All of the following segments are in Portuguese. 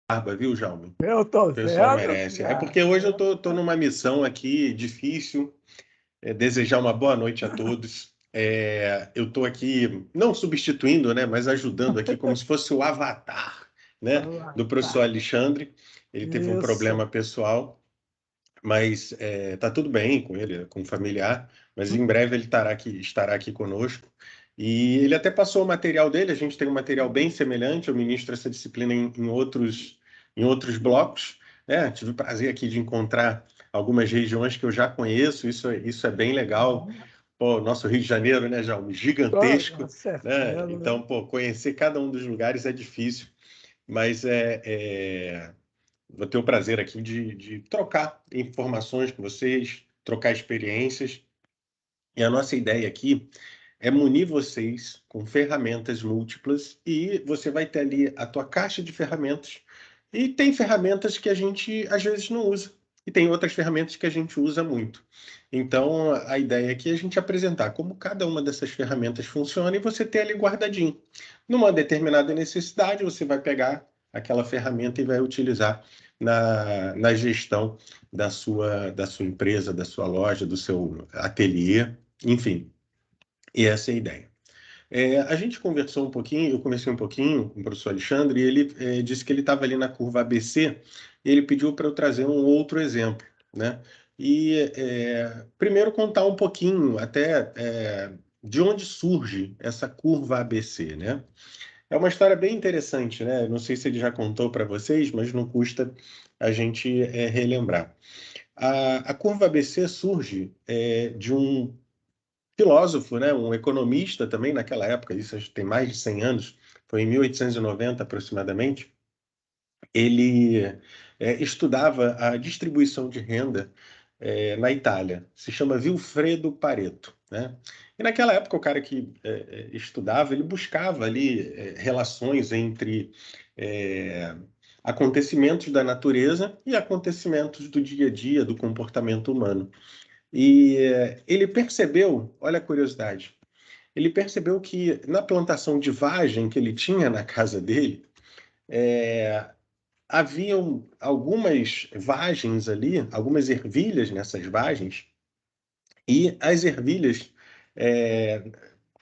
barba, viu, Jaume? Eu tô O pessoal vendo, merece. É cara. porque hoje eu tô numa missão aqui difícil, desejar uma boa noite a todos. Eu estou aqui, não substituindo, né, mas ajudando aqui, como se fosse o avatar, né, Ah, do professor tá. Alexandre. Ele teve um Isso. problema pessoal, mas tá tudo bem com ele, com o familiar, mas em breve ele estará aqui conosco. E ele até passou o material dele, a gente tem um material bem semelhante, eu ministro essa disciplina em outros blocos, né? Tive o prazer aqui de encontrar algumas regiões que eu já conheço, isso é bem legal. Pô, nosso Rio de Janeiro, né, Jaume? Com Gigantesco, né? certeza, né? Então, pô, conhecer cada um dos lugares é difícil, mas vou ter o prazer aqui de trocar informações com vocês, trocar experiências. E a nossa ideia aqui é munir vocês com ferramentas múltiplas e você vai ter ali a tua caixa de ferramentas. E tem ferramentas que a gente às vezes não usa e tem outras ferramentas que a gente usa muito. Então, a ideia aqui é a gente apresentar como cada uma dessas ferramentas funciona e você ter ali guardadinho. Numa determinada necessidade, você vai pegar aquela ferramenta e vai utilizar na gestão da sua empresa, da sua loja, do seu ateliê, enfim. E essa é a ideia. A gente conversou um pouquinho, eu conversei um pouquinho com o professor Alexandre, e ele disse que ele estava ali na curva ABC, e ele pediu para eu trazer um outro exemplo, né? E primeiro contar um pouquinho até de onde surge essa curva ABC, né? É uma história bem interessante, né? Não sei se ele já contou para vocês, mas não custa a gente relembrar. A curva ABC surge de um filósofo, né, um economista também naquela época, isso acho que tem mais de 100 anos, foi em 1890 aproximadamente. Ele estudava a distribuição de renda na Itália. Se chama Vilfredo Pareto, né? E naquela época o cara que estudava, ele buscava ali relações entre é, acontecimentos da natureza e acontecimentos do dia a dia, do comportamento humano. E ele percebeu, olha a curiosidade, ele percebeu que na plantação de vagem que ele tinha na casa dele, haviam algumas vagens ali, algumas ervilhas nessas vagens, e as ervilhas é,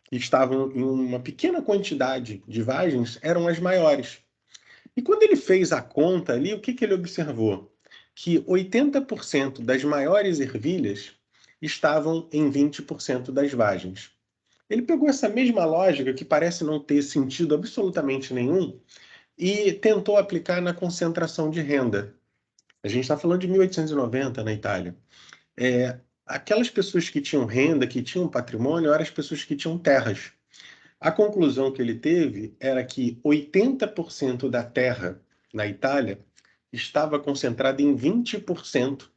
que estavam em uma pequena quantidade de vagens eram as maiores. E quando ele fez a conta ali, o que que ele observou? Que 80% das maiores ervilhas estavam em 20% das vagens. Ele pegou essa mesma lógica, que parece não ter sentido absolutamente nenhum, e tentou aplicar na concentração de renda. A gente está falando de 1890 na Itália. Aquelas pessoas que tinham renda, que tinham patrimônio, eram as pessoas que tinham terras. A conclusão que ele teve era que 80% da terra na Itália estava concentrada em 20%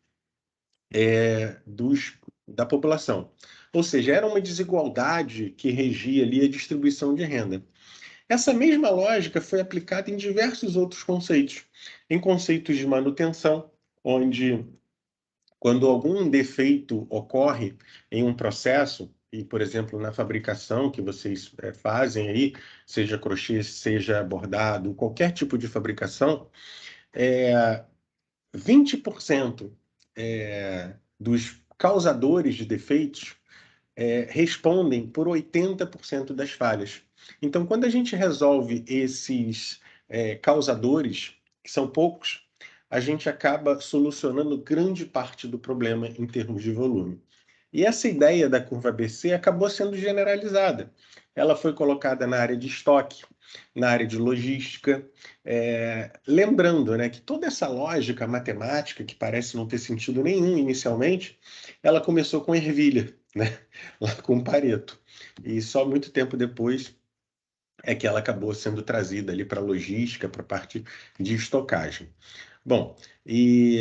da população. Ou seja, era uma desigualdade que regia ali a distribuição de renda. Essa mesma lógica foi aplicada em diversos outros conceitos. Em conceitos de manutenção, onde quando algum defeito ocorre em um processo, e, por exemplo, na fabricação que vocês fazem aí, seja crochê, seja bordado, qualquer tipo de fabricação, 20% dos causadores de defeitos respondem por 80% das falhas. Então, quando a gente resolve esses causadores, que são poucos, a gente acaba solucionando grande parte do problema em termos de volume. E essa ideia da curva ABC acabou sendo generalizada. Ela foi colocada na área de estoque, na área de logística, lembrando, né, que toda essa lógica matemática, que parece não ter sentido nenhum inicialmente, ela começou com ervilha, né, lá com Pareto. E só muito tempo depois é que ela acabou sendo trazida ali para a logística, para a parte de estocagem. Bom, e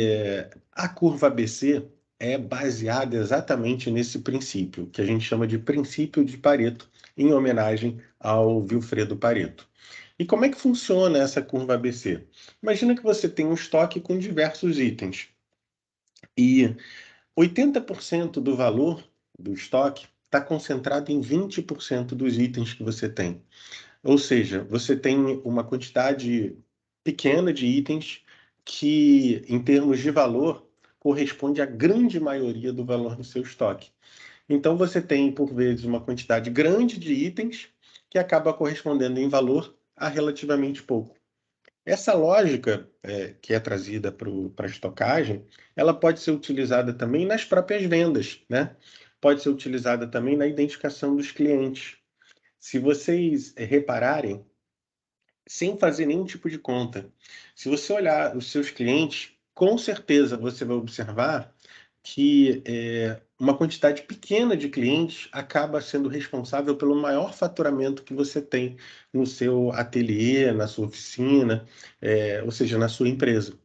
a curva ABC é baseada exatamente nesse princípio, que a gente chama de princípio de Pareto, em homenagem ao Vilfredo Pareto. E como é que funciona essa curva ABC? Imagina que você tem um estoque com diversos itens e 80% do valor do estoque está concentrado em 20% dos itens que você tem. Ou seja, você tem uma quantidade pequena de itens que, em termos de valor, corresponde à grande maioria do valor do seu estoque. Então, você tem, por vezes, uma quantidade grande de itens que acaba correspondendo em valor a relativamente pouco. Essa lógica que é trazida para a estocagem, ela pode ser utilizada também nas próprias vendas, né? Pode ser utilizada também na identificação dos clientes. Se vocês repararem, sem fazer nenhum tipo de conta, se você olhar os seus clientes, com certeza você vai observar que uma quantidade pequena de clientes acaba sendo responsável pelo maior faturamento que você tem no seu ateliê, na sua oficina, ou seja, na sua empresa.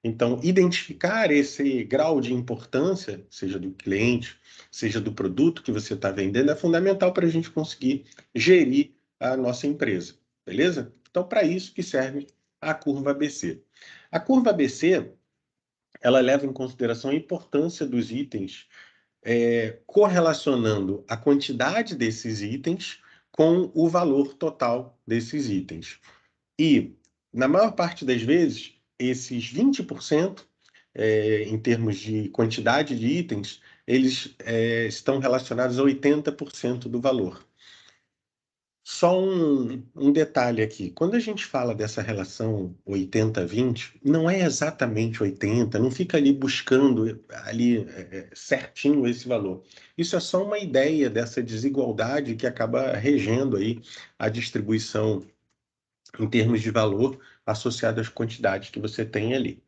Então, identificar esse grau de importância, seja do cliente, seja do produto que você está vendendo, é fundamental para a gente conseguir gerir a nossa empresa, beleza? Então, para isso que serve a curva ABC. A curva ABC, ela leva em consideração a importância dos itens, correlacionando a quantidade desses itens com o valor total desses itens. E, na maior parte das vezes, esses 20%, em termos de quantidade de itens, eles estão relacionados a 80% do valor. Só um detalhe aqui. Quando a gente fala dessa relação 80-20, não é exatamente 80, não fica ali buscando ali certinho esse valor. Isso é só uma ideia dessa desigualdade que acaba regendo aí a distribuição em termos de valor associado às quantidades que você tem ali.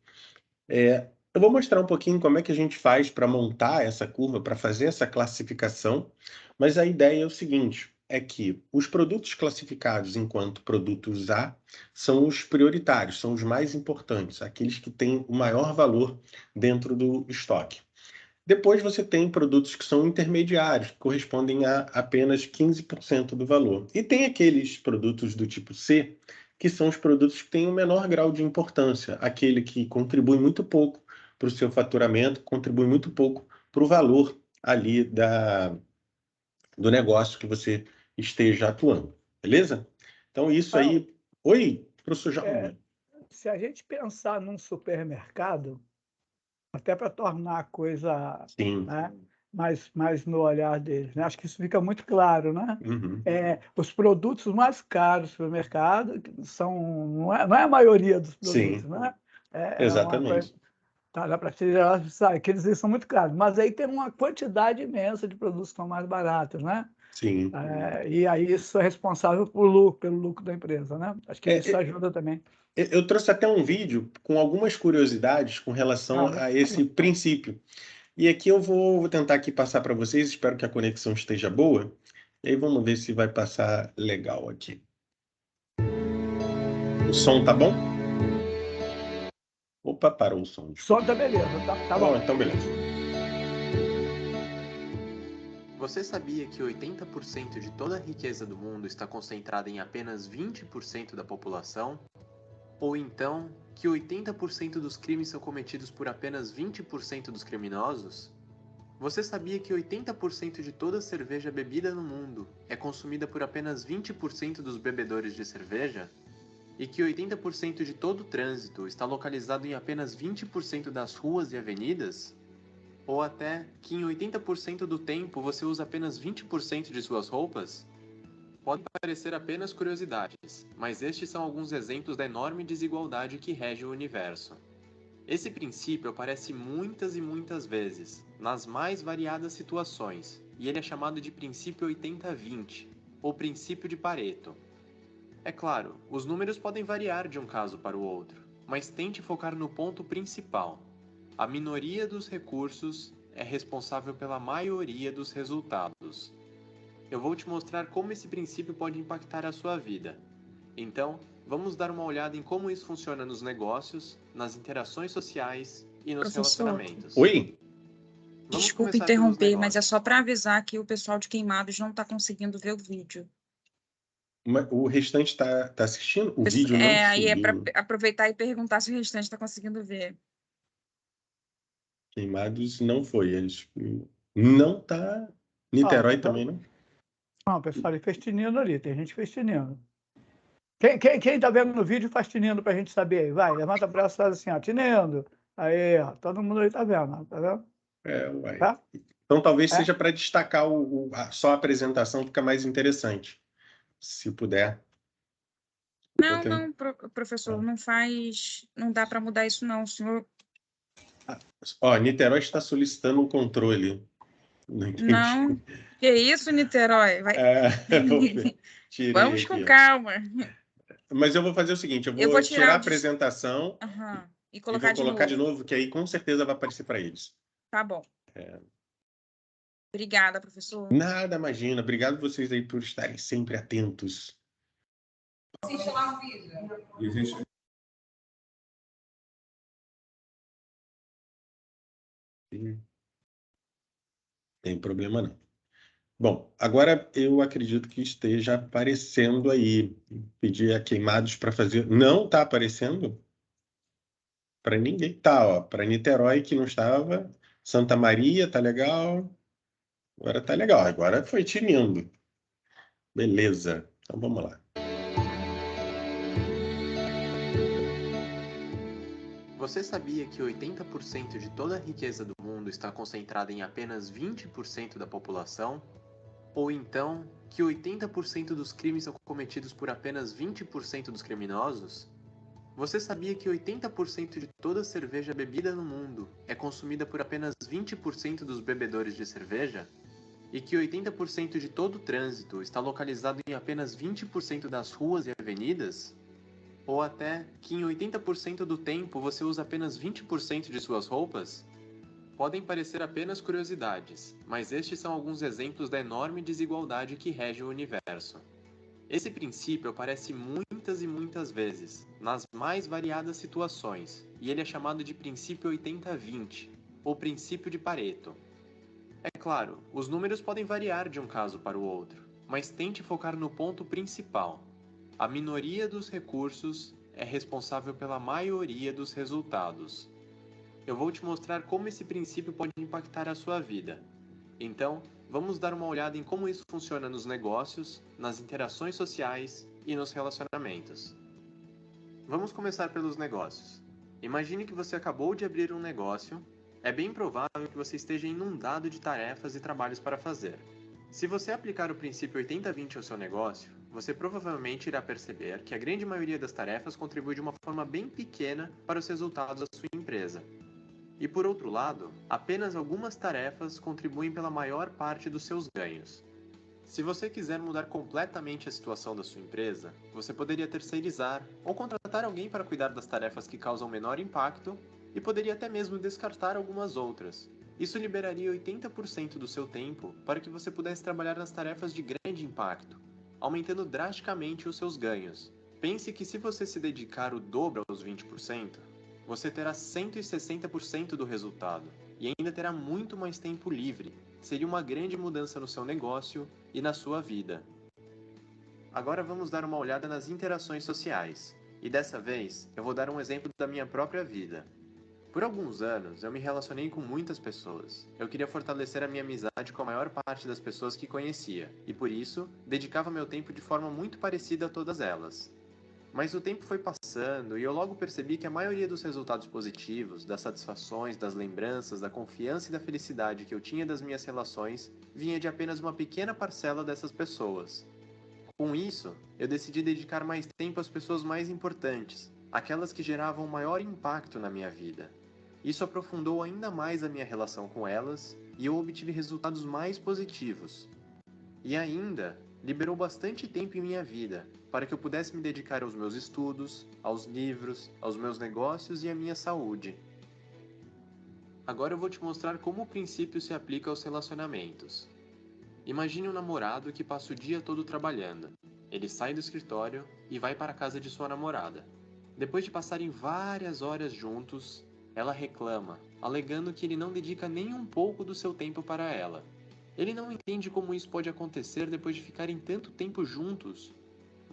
Eu vou mostrar um pouquinho como é que a gente faz para montar essa curva, para fazer essa classificação, mas a ideia é o seguinte, é que os produtos classificados enquanto produtos A são os prioritários, são os mais importantes, aqueles que têm o maior valor dentro do estoque. Depois você tem produtos que são intermediários, que correspondem a apenas 15% do valor. E tem aqueles produtos do tipo C, que são os produtos que têm o menor grau de importância, aquele que contribui muito pouco para o seu faturamento, contribui muito pouco para o valor ali do negócio que você esteja atuando. Beleza? Então, isso Paulo, aí. Oi, professor Jaume. se a gente pensar num supermercado, até para tornar a coisa, Sim. né, mais no olhar deles, né? Acho que isso fica muito claro, né? Uhum. Os produtos mais caros do supermercado não é a maioria dos produtos, Sim, né? É uma coisa, exatamente. tá, dá para tirar, sabe, que eles são muito caros, mas aí tem uma quantidade imensa de produtos que são mais baratos, né? Sim. E aí isso é responsável pelo lucro da empresa, né? Acho que isso É, ajuda também. eu trouxe até um vídeo com algumas curiosidades com relação a esse princípio. E aqui eu vou tentar aqui passar para vocês, espero que a conexão esteja boa. E aí vamos ver se vai passar legal aqui. O som tá bom? Opa, parou o som, Som desculpa. tá beleza, tá Oh, bom. então beleza. Você sabia que 80% de toda a riqueza do mundo está concentrada em apenas 20% da população? Ou então, que 80% dos crimes são cometidos por apenas 20% dos criminosos? Você sabia que 80% de toda a cerveja bebida no mundo é consumida por apenas 20% dos bebedores de cerveja? E que 80% de todo o trânsito está localizado em apenas 20% das ruas e avenidas? Ou até que em 80% do tempo você usa apenas 20% de suas roupas? Podem parecer apenas curiosidades, mas estes são alguns exemplos da enorme desigualdade que rege o universo. Esse princípio aparece muitas e muitas vezes, nas mais variadas situações, e ele é chamado de princípio 80-20, ou princípio de Pareto. É claro, os números podem variar de um caso para o outro, mas tente focar no ponto principal. A minoria dos recursos é responsável pela maioria dos resultados. Eu vou te mostrar como esse princípio pode impactar a sua vida. Então, vamos dar uma olhada em como isso funciona nos negócios, nas interações sociais e nos Professor, relacionamentos. Oi? Vamos desculpa começar pelos interromper, mas é negócios. só para avisar que o pessoal de Queimados não está conseguindo ver o vídeo. O restante está assistindo? O vídeo não Aí é para subiu. aproveitar e perguntar se o restante está conseguindo ver. Queimados não foi. Eles não tá. Niterói também não. Não, pessoal, ele fez tinindo ali, tem gente que fez tinindo. Quem tá vendo no vídeo faz tinindo pra gente saber aí. Vai, levanta o braço e faz assim, ó, tinindo. Aí, ó, todo mundo aí tá vendo, ó, tá vendo? Uai. Tá? Então talvez É? seja para destacar só a apresentação, fica mais interessante. Se puder. Não, professor, não dá para mudar isso não, o senhor. Ó, Niterói está solicitando um controle. Não entendi. Não, que isso, Niterói? Vai. Tirei Vamos aqui, com ó. calma. Mas eu vou fazer o seguinte, eu Eu vou vou tirar a tirar apresentação e e colocar vou de colocar de novo. novo, que aí com certeza vai aparecer para eles. Tá bom. Obrigada, professor. Nada, imagina. Obrigado vocês aí por estarem sempre atentos. Assiste lá o vídeo. Tem problema não. Bom, agora eu acredito que esteja aparecendo aí. Pedi a Queimados para fazer. Não está aparecendo? Para ninguém. Tá, ó. Para Niterói, que não estava. Santa Maria, tá legal. Agora tá legal. Agora foi tinindo. Beleza. Então vamos lá. Você sabia que 80% de toda a riqueza do mundo está concentrada em apenas 20% da população? Ou então, que 80% dos crimes são cometidos por apenas 20% dos criminosos? Você sabia que 80% de toda a cerveja bebida no mundo é consumida por apenas 20% dos bebedores de cerveja? E que 80% de todo o trânsito está localizado em apenas 20% das ruas e avenidas? Ou até que em 80% do tempo você usa apenas 20% de suas roupas? Podem parecer apenas curiosidades, mas estes são alguns exemplos da enorme desigualdade que rege o universo. Esse princípio aparece muitas e muitas vezes, nas mais variadas situações, e ele é chamado de princípio 80-20, ou princípio de Pareto. É claro, os números podem variar de um caso para o outro, mas tente focar no ponto principal. A minoria dos recursos é responsável pela maioria dos resultados. Eu vou te mostrar como esse princípio pode impactar a sua vida. Então, vamos dar uma olhada em como isso funciona nos negócios, nas interações sociais e nos relacionamentos. Vamos começar pelos negócios. Imagine que você acabou de abrir um negócio. É bem provável que você esteja inundado de tarefas e trabalhos para fazer. Se você aplicar o princípio 80-20 ao seu negócio, você provavelmente irá perceber que a grande maioria das tarefas contribui de uma forma bem pequena para os resultados da sua empresa. E por outro lado, apenas algumas tarefas contribuem pela maior parte dos seus ganhos. Se você quiser mudar completamente a situação da sua empresa, você poderia terceirizar ou contratar alguém para cuidar das tarefas que causam menor impacto e poderia até mesmo descartar algumas outras. Isso liberaria 80% do seu tempo para que você pudesse trabalhar nas tarefas de grande impacto, aumentando drasticamente os seus ganhos. Pense que se você se dedicar o dobro aos 20%, você terá 160% do resultado e ainda terá muito mais tempo livre. Seria uma grande mudança no seu negócio e na sua vida. Agora vamos dar uma olhada nas interações sociais. E dessa vez, eu vou dar um exemplo da minha própria vida. Por alguns anos, eu me relacionei com muitas pessoas. Eu queria fortalecer a minha amizade com a maior parte das pessoas que conhecia, e por isso, dedicava meu tempo de forma muito parecida a todas elas. Mas o tempo foi passando e eu logo percebi que a maioria dos resultados positivos, das satisfações, das lembranças, da confiança e da felicidade que eu tinha das minhas relações vinha de apenas uma pequena parcela dessas pessoas. Com isso, eu decidi dedicar mais tempo às pessoas mais importantes, aquelas que geravam maior impacto na minha vida. Isso aprofundou ainda mais a minha relação com elas e eu obtive resultados mais positivos. E ainda, liberou bastante tempo em minha vida para que eu pudesse me dedicar aos meus estudos, aos livros, aos meus negócios e à minha saúde. Agora eu vou te mostrar como o princípio se aplica aos relacionamentos. Imagine um namorado que passa o dia todo trabalhando. Ele sai do escritório e vai para a casa de sua namorada. Depois de passarem várias horas juntos, ela reclama, alegando que ele não dedica nem um pouco do seu tempo para ela. Ele não entende como isso pode acontecer depois de ficarem tanto tempo juntos.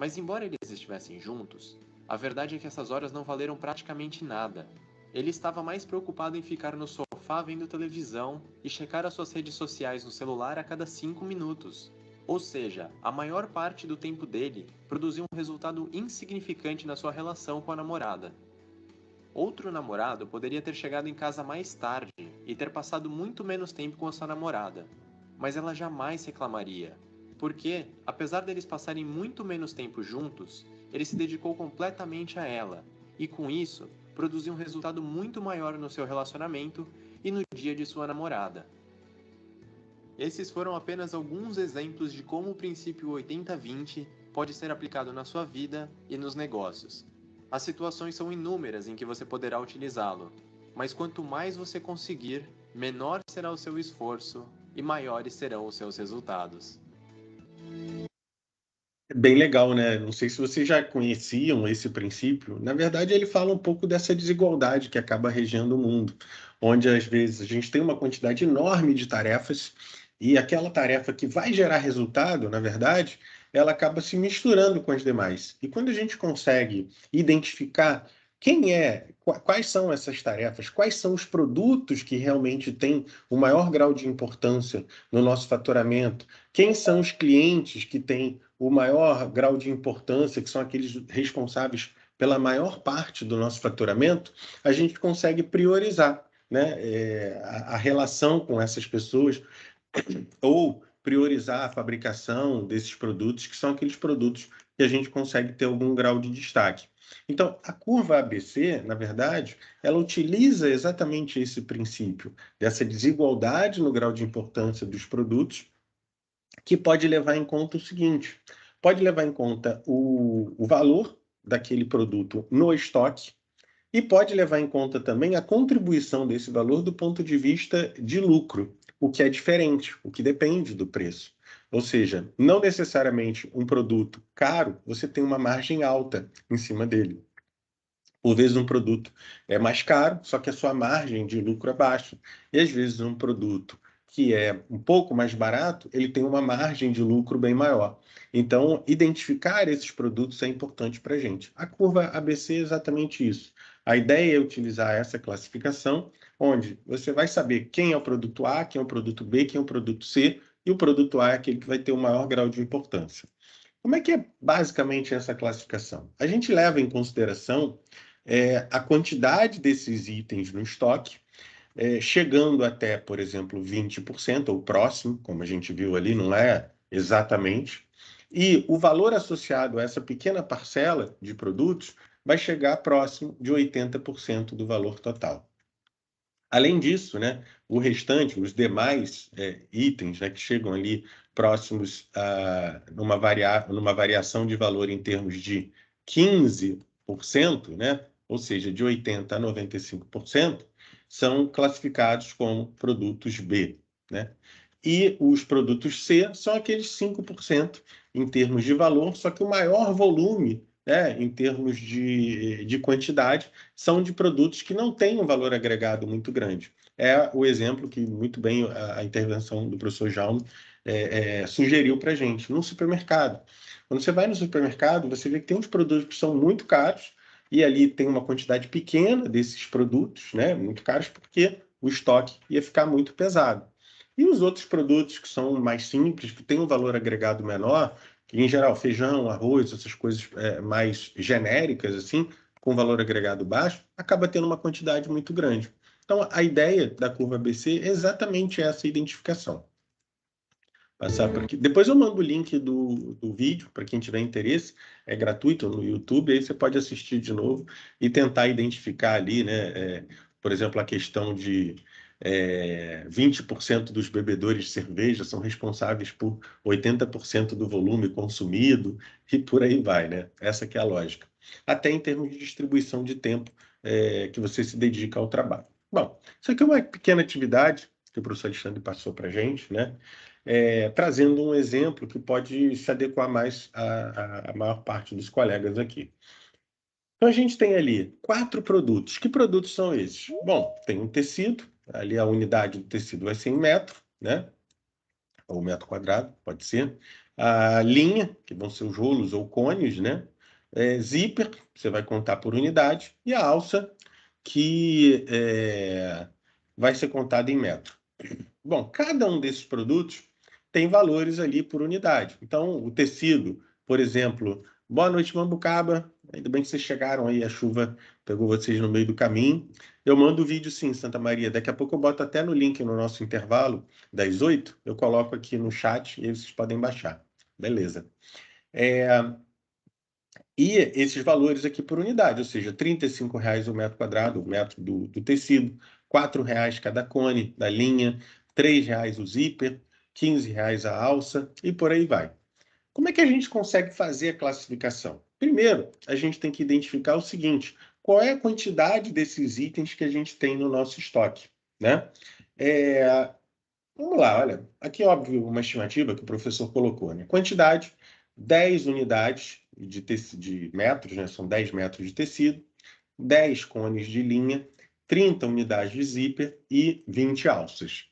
Mas embora eles estivessem juntos, a verdade é que essas horas não valeram praticamente nada. Ele estava mais preocupado em ficar no sofá vendo televisão e checar as suas redes sociais no celular a cada 5 minutos. Ou seja, a maior parte do tempo dele produziu um resultado insignificante na sua relação com a namorada. Outro namorado poderia ter chegado em casa mais tarde e ter passado muito menos tempo com a sua namorada, mas ela jamais reclamaria, porque, apesar deles passarem muito menos tempo juntos, ele se dedicou completamente a ela, e com isso, produziu um resultado muito maior no seu relacionamento e no dia de sua namorada. Esses foram apenas alguns exemplos de como o princípio 80-20 pode ser aplicado na sua vida e nos negócios. As situações são inúmeras em que você poderá utilizá-lo, mas quanto mais você conseguir, menor será o seu esforço e maiores serão os seus resultados. Bem legal, né? Não sei se vocês já conheciam esse princípio. Na verdade, ele fala um pouco dessa desigualdade que acaba regendo o mundo, onde às vezes a gente tem uma quantidade enorme de tarefas e aquela tarefa que vai gerar resultado, na verdade, ela acaba se misturando com as demais. E quando a gente consegue identificar quais são essas tarefas, quais são os produtos que realmente têm o maior grau de importância no nosso faturamento, quem são os clientes que têm o maior grau de importância, que são aqueles responsáveis pela maior parte do nosso faturamento, a gente consegue priorizar, né, a relação com essas pessoas ou priorizar a fabricação desses produtos, que são aqueles produtos que a gente consegue ter algum grau de destaque. Então, a curva ABC, na verdade, ela utiliza exatamente esse princípio dessa desigualdade no grau de importância dos produtos, que pode levar em conta o seguinte: pode levar em conta o valor daquele produto no estoque e pode levar em conta também a contribuição desse valor do ponto de vista de lucro, o que é diferente, o que depende do preço. Ou seja, não necessariamente um produto caro, você tem uma margem alta em cima dele. Por vezes um produto é mais caro, só que a sua margem de lucro é baixa. E às vezes um produto que é um pouco mais barato, ele tem uma margem de lucro bem maior. Então, identificar esses produtos é importante para a gente. A curva ABC é exatamente isso. A ideia é utilizar essa classificação, onde você vai saber quem é o produto A, quem é o produto B, quem é o produto C, e o produto A é aquele que vai ter o maior grau de importância. Como é que é basicamente essa classificação? A gente leva em consideração a quantidade desses itens no estoque, chegando até, por exemplo, 20%, ou próximo, como a gente viu ali, não é exatamente, e o valor associado a essa pequena parcela de produtos vai chegar próximo de 80% do valor total. Além disso, né, o restante, os demais itens, né, que chegam ali próximos a numa variação de valor em termos de 15%, né, ou seja, de 80% a 95%, são classificados como produtos B, né? E os produtos C são aqueles 5% em termos de valor, só que o maior volume, né, em termos de quantidade, são de produtos que não têm um valor agregado muito grande. É o exemplo que muito bem a intervenção do professor Jaume sugeriu para a gente. No supermercado. Quando você vai no supermercado, você vê que tem uns produtos que são muito caros e ali tem uma quantidade pequena desses produtos, né, muito caros, porque o estoque ia ficar muito pesado. E os outros produtos que são mais simples, que têm um valor agregado menor, que, em geral, feijão, arroz, essas coisas mais genéricas, assim, com valor agregado baixo, acaba tendo uma quantidade muito grande. Então, a ideia da curva ABC é exatamente essa identificação. Passar por aqui. Depois eu mando o link do vídeo para quem tiver interesse, é gratuito no YouTube, aí você pode assistir de novo e tentar identificar ali, né, por exemplo, a questão de 20% dos bebedores de cerveja são responsáveis por 80% do volume consumido e por aí vai, né? Essa que é a lógica. Até em termos de distribuição de tempo que você se dedica ao trabalho. Bom, isso aqui é uma pequena atividade que o professor Alexandre passou para a gente, né? Trazendo um exemplo que pode se adequar mais à maior parte dos colegas aqui. Então, a gente tem ali 4 produtos. Que produtos são esses? Bom, tem um tecido, ali a unidade do tecido vai ser em metro, né? Ou metro quadrado, pode ser. A linha, que vão ser os rolos ou cones, né? Zíper, você vai contar por unidade. E a alça, que vai ser contada em metro. Bom, cada um desses produtos tem valores ali por unidade. Então, o tecido, por exemplo, boa noite, Mambucaba. Ainda bem que vocês chegaram aí, a chuva pegou vocês no meio do caminho. Eu mando o vídeo sim, Santa Maria. Daqui a pouco eu boto até no link no nosso intervalo, das 8, eu coloco aqui no chat e aí vocês podem baixar. Beleza. E esses valores aqui por unidade, ou seja, R$ 35,00 o metro quadrado, o metro do tecido, R$ 4,00 cada cone da linha, R$ 3,00 o zíper, R$ 15,00 a alça e por aí vai. Como é que a gente consegue fazer a classificação? Primeiro, a gente tem que identificar o seguinte: qual é a quantidade desses itens que a gente tem no nosso estoque, né? Vamos lá, olha, aqui óbvio uma estimativa que o professor colocou, né? Quantidade, 10 unidades de metros, né? São 10 metros de tecido, 10 cones de linha, 30 unidades de zíper e 20 alças.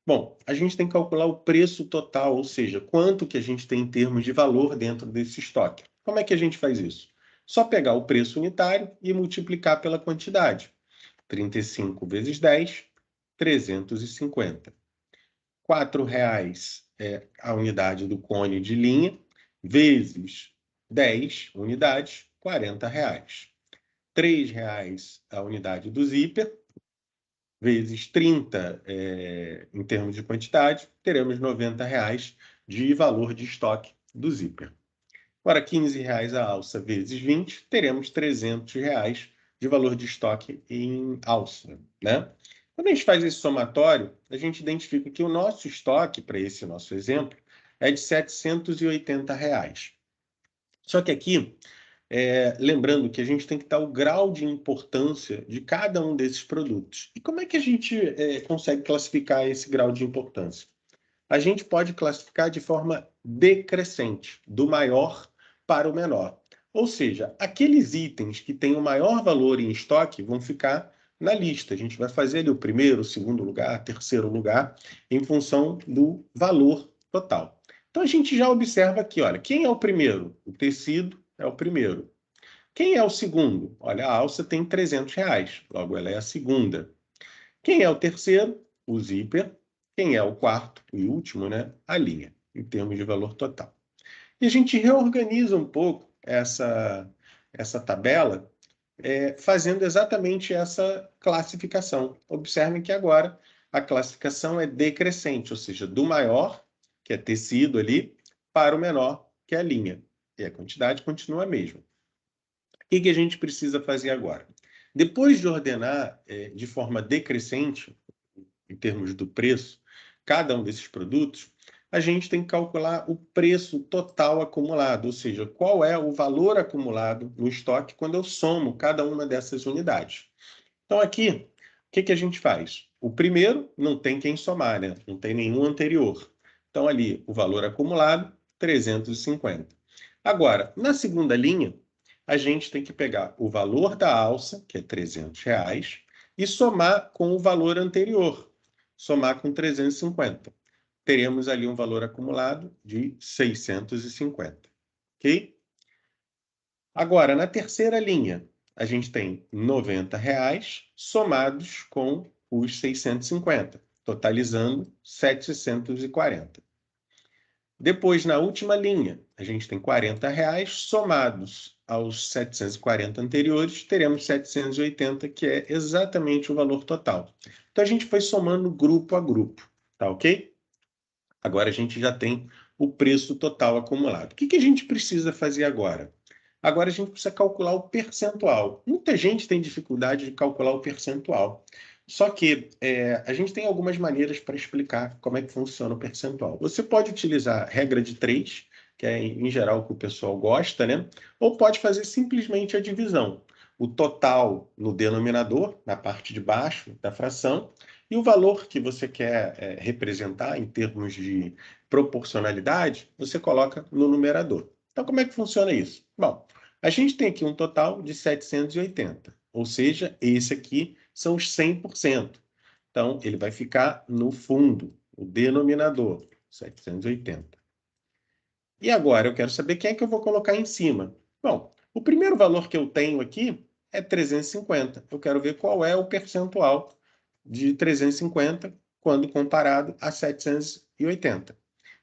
Bom, a gente tem que calcular o preço total, ou seja, quanto que a gente tem em termos de valor dentro desse estoque. Como é que a gente faz isso? Só pegar o preço unitário e multiplicar pela quantidade. 35 vezes 10, 350. R$ 4,00 é a unidade do cone de linha, vezes 10 unidades, R$ 40,00. R$ 3,00 a unidade do zíper, vezes 30 em termos de quantidade, teremos R$ 90,00 de valor de estoque do zíper. Agora, R$ 15,00 a alça vezes 20, teremos R$ 300,00 de valor de estoque em alça, né? Quando a gente faz esse somatório, a gente identifica que o nosso estoque, para esse nosso exemplo, é de R$ 780,00. Só que aqui, lembrando que a gente tem que dar o grau de importância de cada um desses produtos. E como é que a gente consegue classificar esse grau de importância? A gente pode classificar de forma decrescente, do maior para o menor. Ou seja, aqueles itens que têm o maior valor em estoque vão ficar na lista. A gente vai fazer ali o primeiro, o segundo lugar, terceiro lugar, em função do valor total. Então a gente já observa aqui, olha, quem é o primeiro? O tecido é o primeiro. Quem é o segundo? Olha, a alça tem R$ 300,00, logo ela é a segunda. Quem é o terceiro? O zíper. Quem é o quarto e último, né? A linha, em termos de valor total. E a gente reorganiza um pouco essa tabela, fazendo exatamente essa classificação. Observem que agora a classificação é decrescente, ou seja, do maior, que é tecido ali, para o menor, que é a linha. E a quantidade continua a mesma. O que a gente precisa fazer agora? Depois de ordenar de forma decrescente, em termos do preço, cada um desses produtos, a gente tem que calcular o preço total acumulado, ou seja, qual é o valor acumulado no estoque quando eu somo cada uma dessas unidades. Então, aqui, o que a gente faz? O primeiro não tem quem somar, né? Não tem nenhum anterior. Então, ali, o valor acumulado, 350. Agora, na segunda linha, a gente tem que pegar o valor da alça, que é R$ 300,00, e somar com o valor anterior, somar com 350. Teremos ali um valor acumulado de 650, ok? Agora, na terceira linha, a gente tem R$ 90,00 somados com os 650, totalizando 740. Depois, na última linha, a gente tem R$ 40,00 somados aos 740 anteriores, teremos 780, que é exatamente o valor total. Então, a gente foi somando grupo a grupo, tá ok? Agora a gente já tem o preço total acumulado. O que a gente precisa fazer agora? Agora a gente precisa calcular o percentual. Muita gente tem dificuldade de calcular o percentual. Só que a gente tem algumas maneiras para explicar como é que funciona o percentual. Você pode utilizar a regra de 3, que é em geral o que o pessoal gosta, né? Ou pode fazer simplesmente a divisão. O total no denominador, na parte de baixo da fração, e o valor que você quer representar em termos de proporcionalidade, você coloca no numerador. Então, como é que funciona isso? Bom, a gente tem aqui um total de 780, ou seja, esse aqui são os 100%. Então, ele vai ficar no fundo, o denominador, 780. E agora, eu quero saber quem é que eu vou colocar em cima. Bom, o primeiro valor que eu tenho aqui é 350. Eu quero ver qual é o percentual de 350 quando comparado a 780.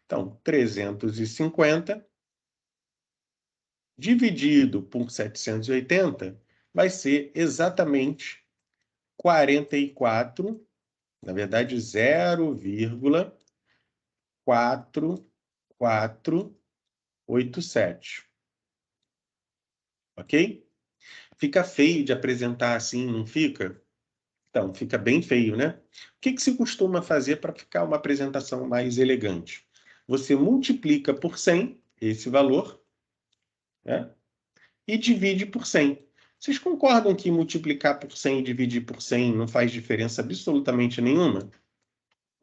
Então, 350 dividido por 780 vai ser exatamente 44, na verdade, 0,4487. Ok? Fica feio de apresentar assim, não fica? Então, fica bem feio, né? O que se costuma fazer para ficar uma apresentação mais elegante? Você multiplica por 100 esse valor, né? E divide por 100. Vocês concordam que multiplicar por 100 e dividir por 100 não faz diferença absolutamente nenhuma?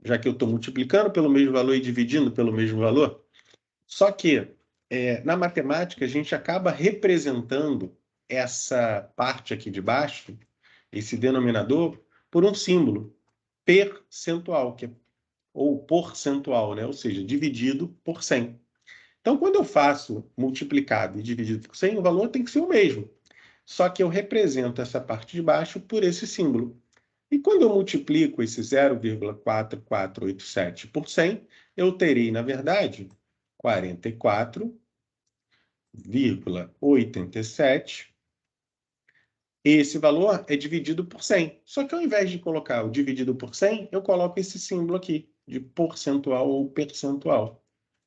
Já que eu estou multiplicando pelo mesmo valor e dividindo pelo mesmo valor? Só que, na matemática, a gente acaba representando essa parte aqui de baixo, esse denominador, por um símbolo, percentual, ou porcentual, né? Ou seja, dividido por 100. Então, quando eu faço multiplicado e dividido por 100, o valor tem que ser o mesmo. Só que eu represento essa parte de baixo por esse símbolo. E quando eu multiplico esse 0,4487 por 100, eu terei, na verdade, 44,87. Esse valor é dividido por 100. Só que ao invés de colocar o dividido por 100, eu coloco esse símbolo aqui, de porcentual ou percentual,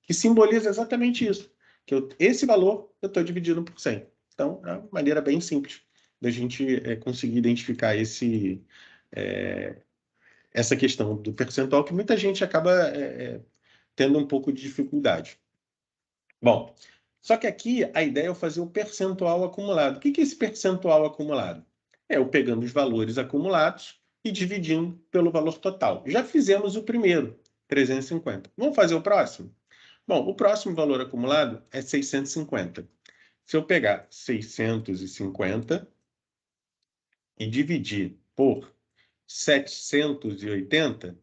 que simboliza exatamente isso, que esse valor eu estou dividindo por 100. Então, é uma maneira bem simples da gente conseguir identificar essa questão do percentual, que muita gente acaba tendo um pouco de dificuldade. Bom, só que aqui a ideia é eu fazer o percentual acumulado. O que é esse percentual acumulado? É eu pegando os valores acumulados e dividindo pelo valor total. Já fizemos o primeiro, 350. Vamos fazer o próximo? Bom, o próximo valor acumulado é 650. Se eu pegar 650 e dividir por 780,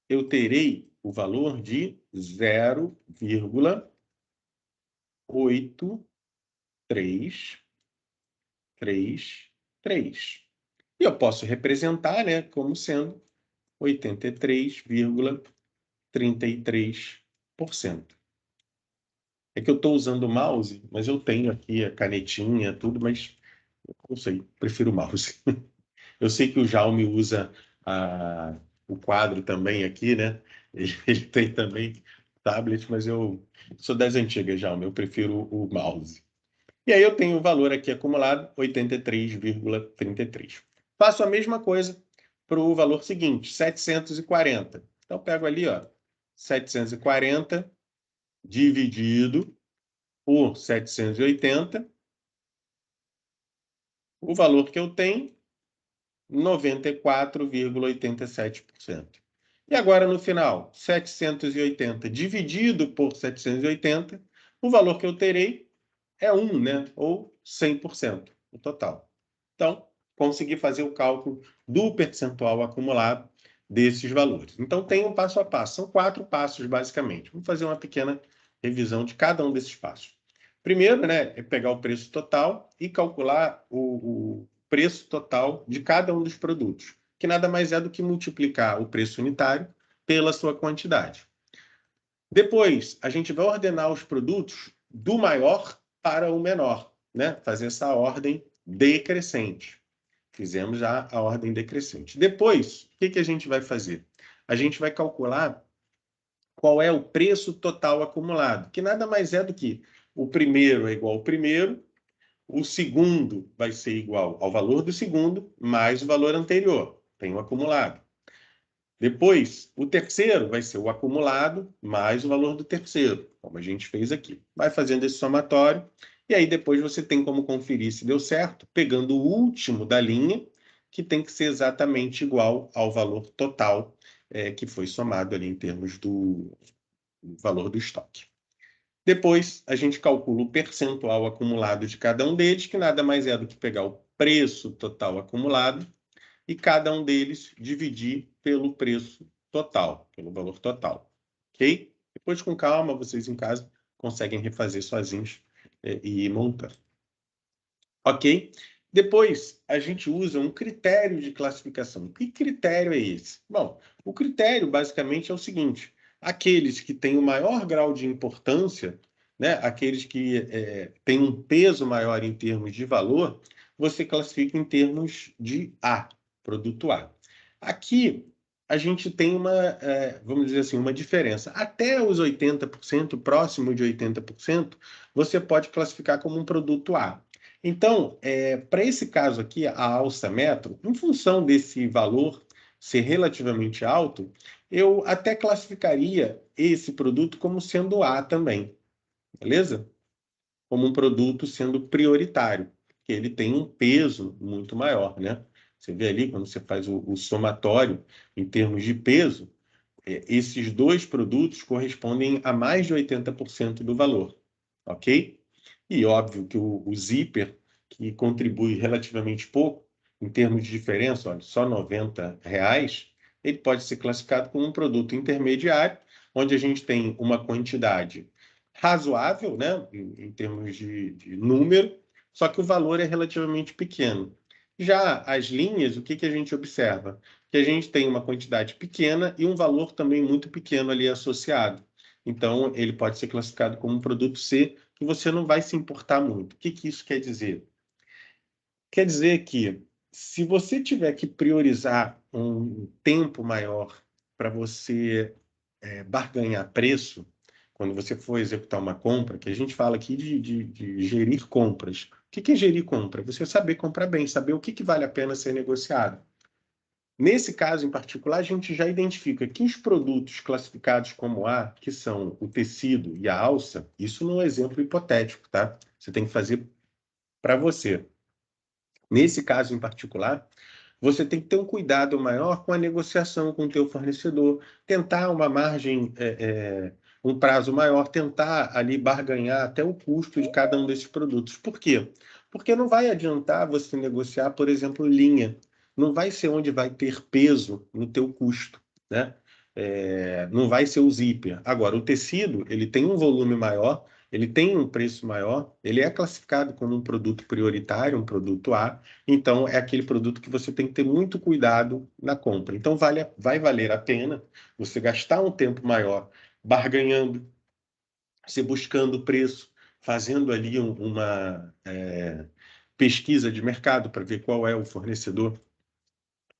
eu terei o valor de 0,8333. E eu posso representar, né, como sendo 83,33%. É que eu estou usando o mouse, mas eu tenho aqui a canetinha, tudo, mas não sei, prefiro o mouse. Eu sei que o Jaume usa o quadro também aqui, né? Ele tem também tablet, mas eu sou das antigas, Jaume, eu prefiro o mouse. E aí eu tenho o valor aqui acumulado, 83,33. Faço a mesma coisa para o valor seguinte, 740. Então, pego ali, ó, 740 dividido por 780. O valor que eu tenho, 94,87%. E agora, no final, 780 dividido por 780, o valor que eu terei é 1, né? Ou 100%, o total. Então, consegui fazer o cálculo do percentual acumulado desses valores. Então, tem um passo a passo. São 4 passos, basicamente. Vamos fazer uma pequena revisão de cada um desses passos. Primeiro, né, é pegar o preço total e calcular o preço total de cada um dos produtos, que nada mais é do que multiplicar o preço unitário pela sua quantidade. Depois, a gente vai ordenar os produtos do maior para o menor, né? Fazer essa ordem decrescente. Fizemos já a ordem decrescente. Depois, o que a gente vai fazer? A gente vai calcular qual é o preço total acumulado, que nada mais é do que o primeiro é igual ao primeiro, o segundo vai ser igual ao valor do segundo, mais o valor anterior, tem o acumulado. Depois, o terceiro vai ser o acumulado mais o valor do terceiro, como a gente fez aqui. Vai fazendo esse somatório, e aí depois você tem como conferir se deu certo, pegando o último da linha, que tem que ser exatamente igual ao valor total que foi somado ali em termos do valor do estoque. Depois, a gente calcula o percentual acumulado de cada um deles, que nada mais é do que pegar o preço total acumulado e cada um deles dividir pelo preço total, pelo valor total. Ok? Depois, com calma, vocês em casa conseguem refazer sozinhos e ir montando. Ok? Depois, a gente usa um critério de classificação. Que critério é esse? Bom, o critério, basicamente, é o seguinte. Aqueles que têm o maior grau de importância, né, aqueles que têm um peso maior em termos de valor, você classifica em termos de A, produto A. Aqui, a gente tem vamos dizer assim, uma diferença. Até os 80%, próximo de 80%, você pode classificar como um produto A. Então, para esse caso aqui, a alça metro, em função desse valor ser relativamente alto, eu até classificaria esse produto como sendo A também, beleza? Como um produto sendo prioritário, porque ele tem um peso muito maior, né? Você vê ali, quando você faz o somatório em termos de peso, esses dois produtos correspondem a mais de 80% do valor, ok? E óbvio que o zíper, que contribui relativamente pouco, em termos de diferença, olha, só R$ 90, ele pode ser classificado como um produto intermediário, onde a gente tem uma quantidade razoável, né, em termos de número, só que o valor é relativamente pequeno. Já as linhas, o que a gente observa? Que a gente tem uma quantidade pequena e um valor também muito pequeno ali associado. Então, ele pode ser classificado como um produto C, que você não vai se importar muito. O que isso quer dizer? Quer dizer que, se você tiver que priorizar um tempo maior para você barganhar preço, quando você for executar uma compra, que a gente fala aqui de gerir compras. O que é gerir compra? Você saber comprar bem, saber o que vale a pena ser negociado. Nesse caso em particular, a gente já identifica que os produtos classificados como A, que são o tecido e a alça, isso não é um exemplo hipotético, tá? Você tem que fazer para você. Nesse caso em particular, você tem que ter um cuidado maior com a negociação com o teu fornecedor, tentar uma margem, um prazo maior, tentar ali barganhar até o custo de cada um desses produtos. Por quê? Porque não vai adiantar você negociar, por exemplo, linha. Não vai ser onde vai ter peso no teu custo, né? Não vai ser o zíper. Agora, o tecido, ele tem um volume maior, ele tem um preço maior, ele é classificado como um produto prioritário, um produto A, então é aquele produto que você tem que ter muito cuidado na compra. Então vai valer a pena você gastar um tempo maior barganhando, você buscando preço, fazendo ali uma pesquisa de mercado para ver qual é o fornecedor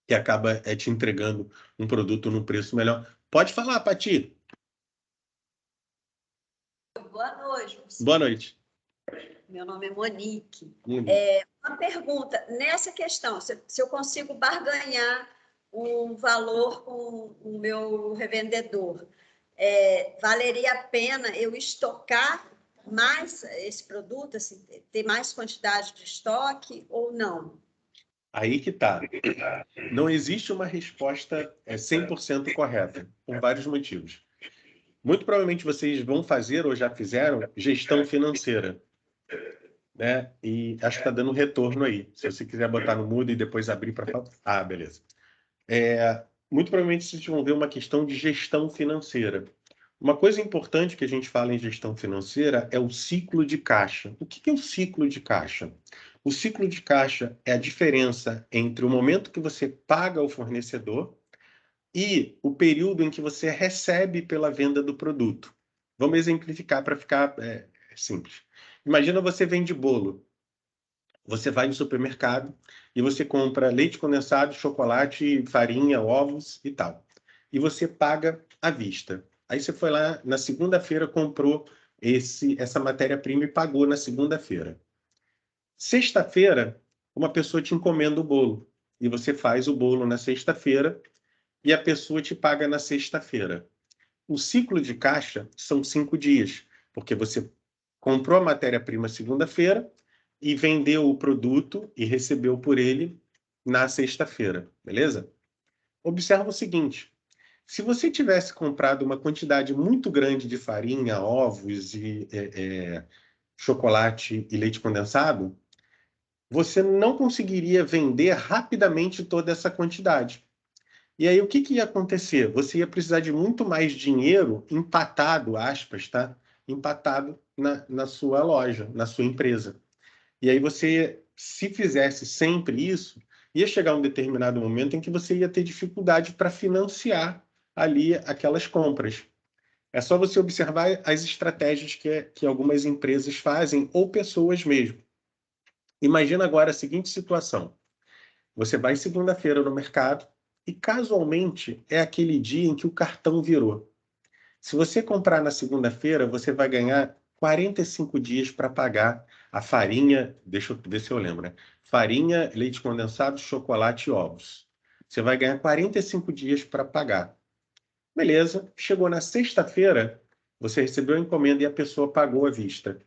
que acaba te entregando um produto num preço melhor. Pode falar, Pati. Boa noite. Boa noite. Meu nome é Monique. Uhum. Uma pergunta, nessa questão, se eu consigo barganhar um valor com o meu revendedor, valeria a pena eu estocar mais esse produto, assim, ter mais quantidade de estoque ou não? Aí que tá. Não existe uma resposta 100% correta, por vários motivos. Muito provavelmente vocês vão fazer ou já fizeram gestão financeira, né? E acho que está dando retorno aí. Se você quiser botar no mudo e depois abrir para falar. Ah, beleza. Muito provavelmente vocês vão ver uma questão de gestão financeira. Uma coisa importante que a gente fala em gestão financeira é o ciclo de caixa. O que é o ciclo de caixa? O ciclo de caixa é a diferença entre o momento que você paga ao fornecedor e o período em que você recebe pela venda do produto. Vamos exemplificar para ficar simples. Imagina você vende bolo. Você vai no supermercado e você compra leite condensado, chocolate, farinha, ovos e tal. E você paga à vista. Aí você foi lá na segunda-feira, comprou essa matéria-prima e pagou na segunda-feira. Sexta-feira, uma pessoa te encomenda o bolo. E você faz o bolo na sexta-feira e a pessoa te paga na sexta-feira. O ciclo de caixa são 5 dias, porque você comprou a matéria-prima segunda-feira e vendeu o produto e recebeu por ele na sexta-feira, beleza? Observa o seguinte, se você tivesse comprado uma quantidade muito grande de farinha, ovos e chocolate e leite condensado, você não conseguiria vender rapidamente toda essa quantidade. E aí, o que ia acontecer? Você ia precisar de muito mais dinheiro empatado, aspas, tá? Empatado na sua loja, na sua empresa. E aí você, se fizesse sempre isso, ia chegar um determinado momento em que você ia ter dificuldade para financiar ali aquelas compras. É só você observar as estratégias que algumas empresas fazem, ou pessoas mesmo. Imagina agora a seguinte situação. Você vai segunda-feira no mercado e, casualmente, é aquele dia em que o cartão virou. Se você comprar na segunda-feira, você vai ganhar 45 dias para pagar a farinha, deixa eu ver se eu lembro, né? Farinha, leite condensado, chocolate e ovos. Você vai ganhar 45 dias para pagar. Beleza, chegou na sexta-feira, você recebeu a encomenda e a pessoa pagou à vista.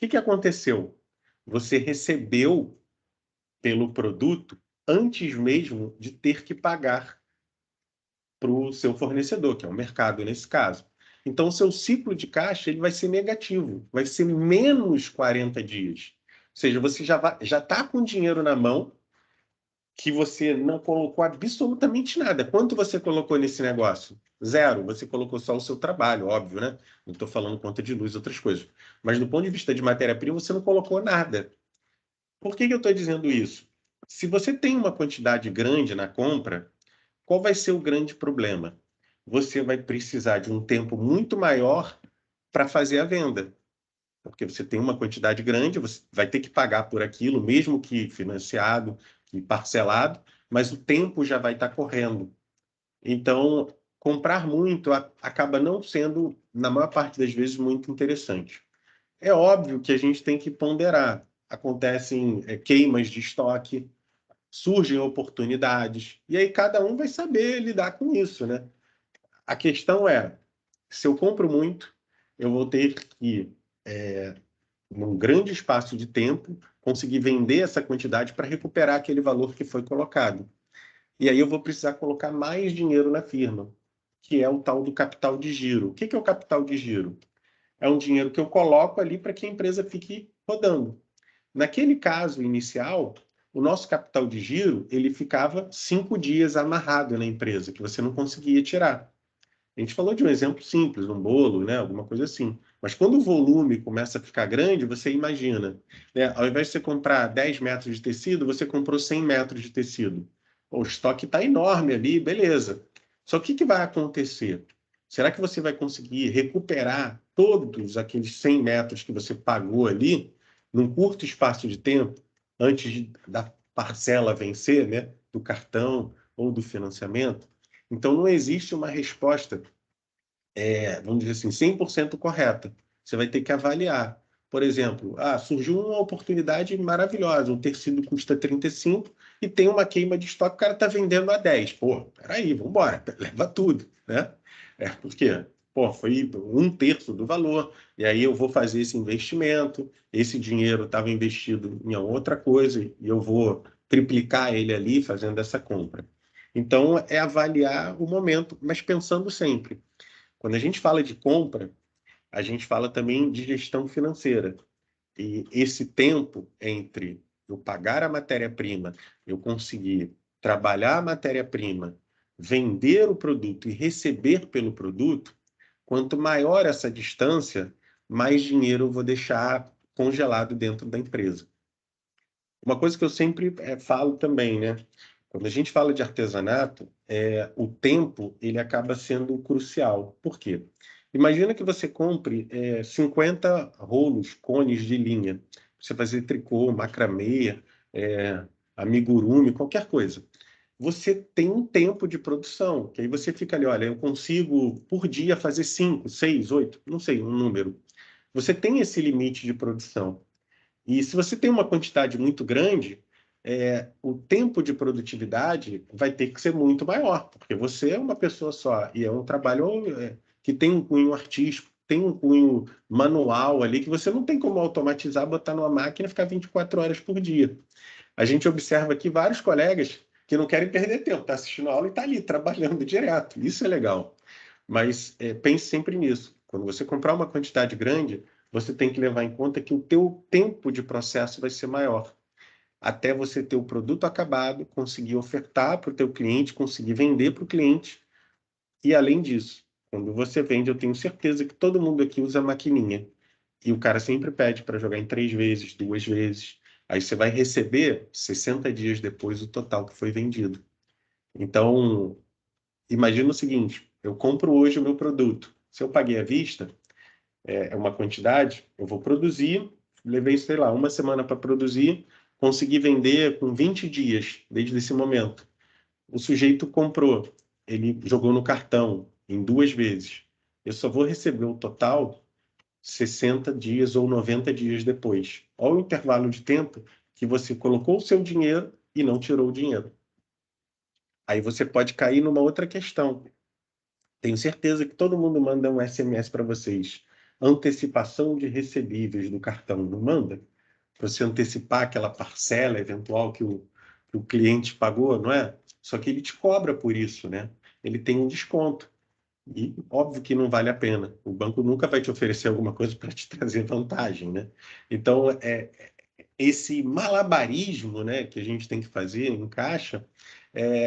O que aconteceu? Você recebeu pelo produto antes mesmo de ter que pagar para o seu fornecedor, que é o mercado nesse caso. Então, o seu ciclo de caixa ele vai ser negativo, vai ser menos 40 dias. Ou seja, você já está com dinheiro na mão que você não colocou absolutamente nada. Quanto você colocou nesse negócio? Zero. Você colocou só o seu trabalho, óbvio, né? Não estou falando conta de luz, outras coisas. Mas do ponto de vista de matéria-prima, você não colocou nada. Por que eu estou dizendo isso? Se você tem uma quantidade grande na compra, qual vai ser o grande problema? Você vai precisar de um tempo muito maior para fazer a venda. Porque você tem uma quantidade grande, você vai ter que pagar por aquilo, mesmo que financiado, que parcelado, mas o tempo já vai estar correndo. Então, comprar muito acaba não sendo, na maior parte das vezes, muito interessante. É óbvio que a gente tem que ponderar. Acontecem queimas de estoque, surgem oportunidades, e aí cada um vai saber lidar com isso, né? A questão é, se eu compro muito, eu vou ter que, num grande espaço de tempo, conseguir vender essa quantidade para recuperar aquele valor que foi colocado. E aí eu vou precisar colocar mais dinheiro na firma, que é o tal do capital de giro. O que é o capital de giro? É um dinheiro que eu coloco ali para que a empresa fique rodando. Naquele caso inicial, o nosso capital de giro ele ficava 5 dias amarrado na empresa, que você não conseguia tirar. A gente falou de um exemplo simples, um bolo, né? Alguma coisa assim. Mas quando o volume começa a ficar grande, você imagina, né? Ao invés de você comprar 10 metros de tecido, você comprou 100 metros de tecido. O estoque está enorme ali, beleza. Só que o que vai acontecer? Será que você vai conseguir recuperar todos aqueles 100 metros que você pagou ali num curto espaço de tempo, da parcela vencer, né? Do cartão ou do financiamento? Então, não existe uma resposta, vamos dizer assim, 100% correta. Você vai ter que avaliar. Por exemplo, surgiu uma oportunidade maravilhosa, um tecido custa 35 e tem uma queima de estoque, o cara está vendendo a 10. Pô, peraí, vamos embora, leva tudo, né? Porque, pô, foi 1/3 do valor, e aí eu vou fazer esse investimento, esse dinheiro estava investido em outra coisa, e eu vou triplicar ele ali fazendo essa compra. Então, é avaliar o momento, mas pensando sempre. Quando a gente fala de compra, a gente fala também de gestão financeira. E esse tempo entre eu pagar a matéria-prima, eu conseguir trabalhar a matéria-prima, vender o produto e receber pelo produto, quanto maior essa distância, mais dinheiro eu vou deixar congelado dentro da empresa. Uma coisa que eu sempre falo também, né? Quando a gente fala de artesanato, o tempo ele acaba sendo crucial. Por quê? Imagina que você compre 50 rolos, cones de linha. Pra você fazer tricô, macramê, amigurumi, qualquer coisa. Você tem um tempo de produção, que aí você fica ali, olha, eu consigo por dia fazer 5, 6, 8, não sei, um número. Você tem esse limite de produção. E se você tem uma quantidade muito grande, o tempo de produtividade vai ter que ser muito maior, porque você é uma pessoa só, e é um trabalho que tem um cunho artístico, tem um cunho manual ali, que você não tem como automatizar, botar numa máquina e ficar 24 horas por dia. A gente observa aqui vários colegas que não querem perder tempo, está assistindo a aula e está ali, trabalhando direto. Isso é legal. Mas pense sempre nisso. Quando você comprar uma quantidade grande, você tem que levar em conta que o teu tempo de processo vai ser maior. Até você ter o produto acabado, conseguir ofertar para o teu cliente, conseguir vender para o cliente. E, além disso, quando você vende, eu tenho certeza que todo mundo aqui usa maquininha. E o cara sempre pede para jogar em 3 vezes, 2 vezes. Aí você vai receber 60 dias depois o total que foi vendido. Então, imagina o seguinte, eu compro hoje o meu produto. Se eu paguei à vista, é uma quantidade, eu vou produzir, levei, sei lá, uma semana para produzir, consegui vender com 20 dias desde esse momento. O sujeito comprou, ele jogou no cartão em 2 vezes. Eu só vou receber o total 60 dias ou 90 dias depois. Olha o intervalo de tempo que você colocou o seu dinheiro e não tirou o dinheiro. Aí você pode cair numa outra questão. Tenho certeza que todo mundo manda um SMS para vocês. Antecipação de recebíveis do cartão, não manda? Para você antecipar aquela parcela eventual que o cliente pagou, não é? Só que ele te cobra por isso, né? Ele tem um desconto. E óbvio que não vale a pena. O banco nunca vai te oferecer alguma coisa para te trazer vantagem, né? Então, esse malabarismo, né, que a gente tem que fazer em caixa,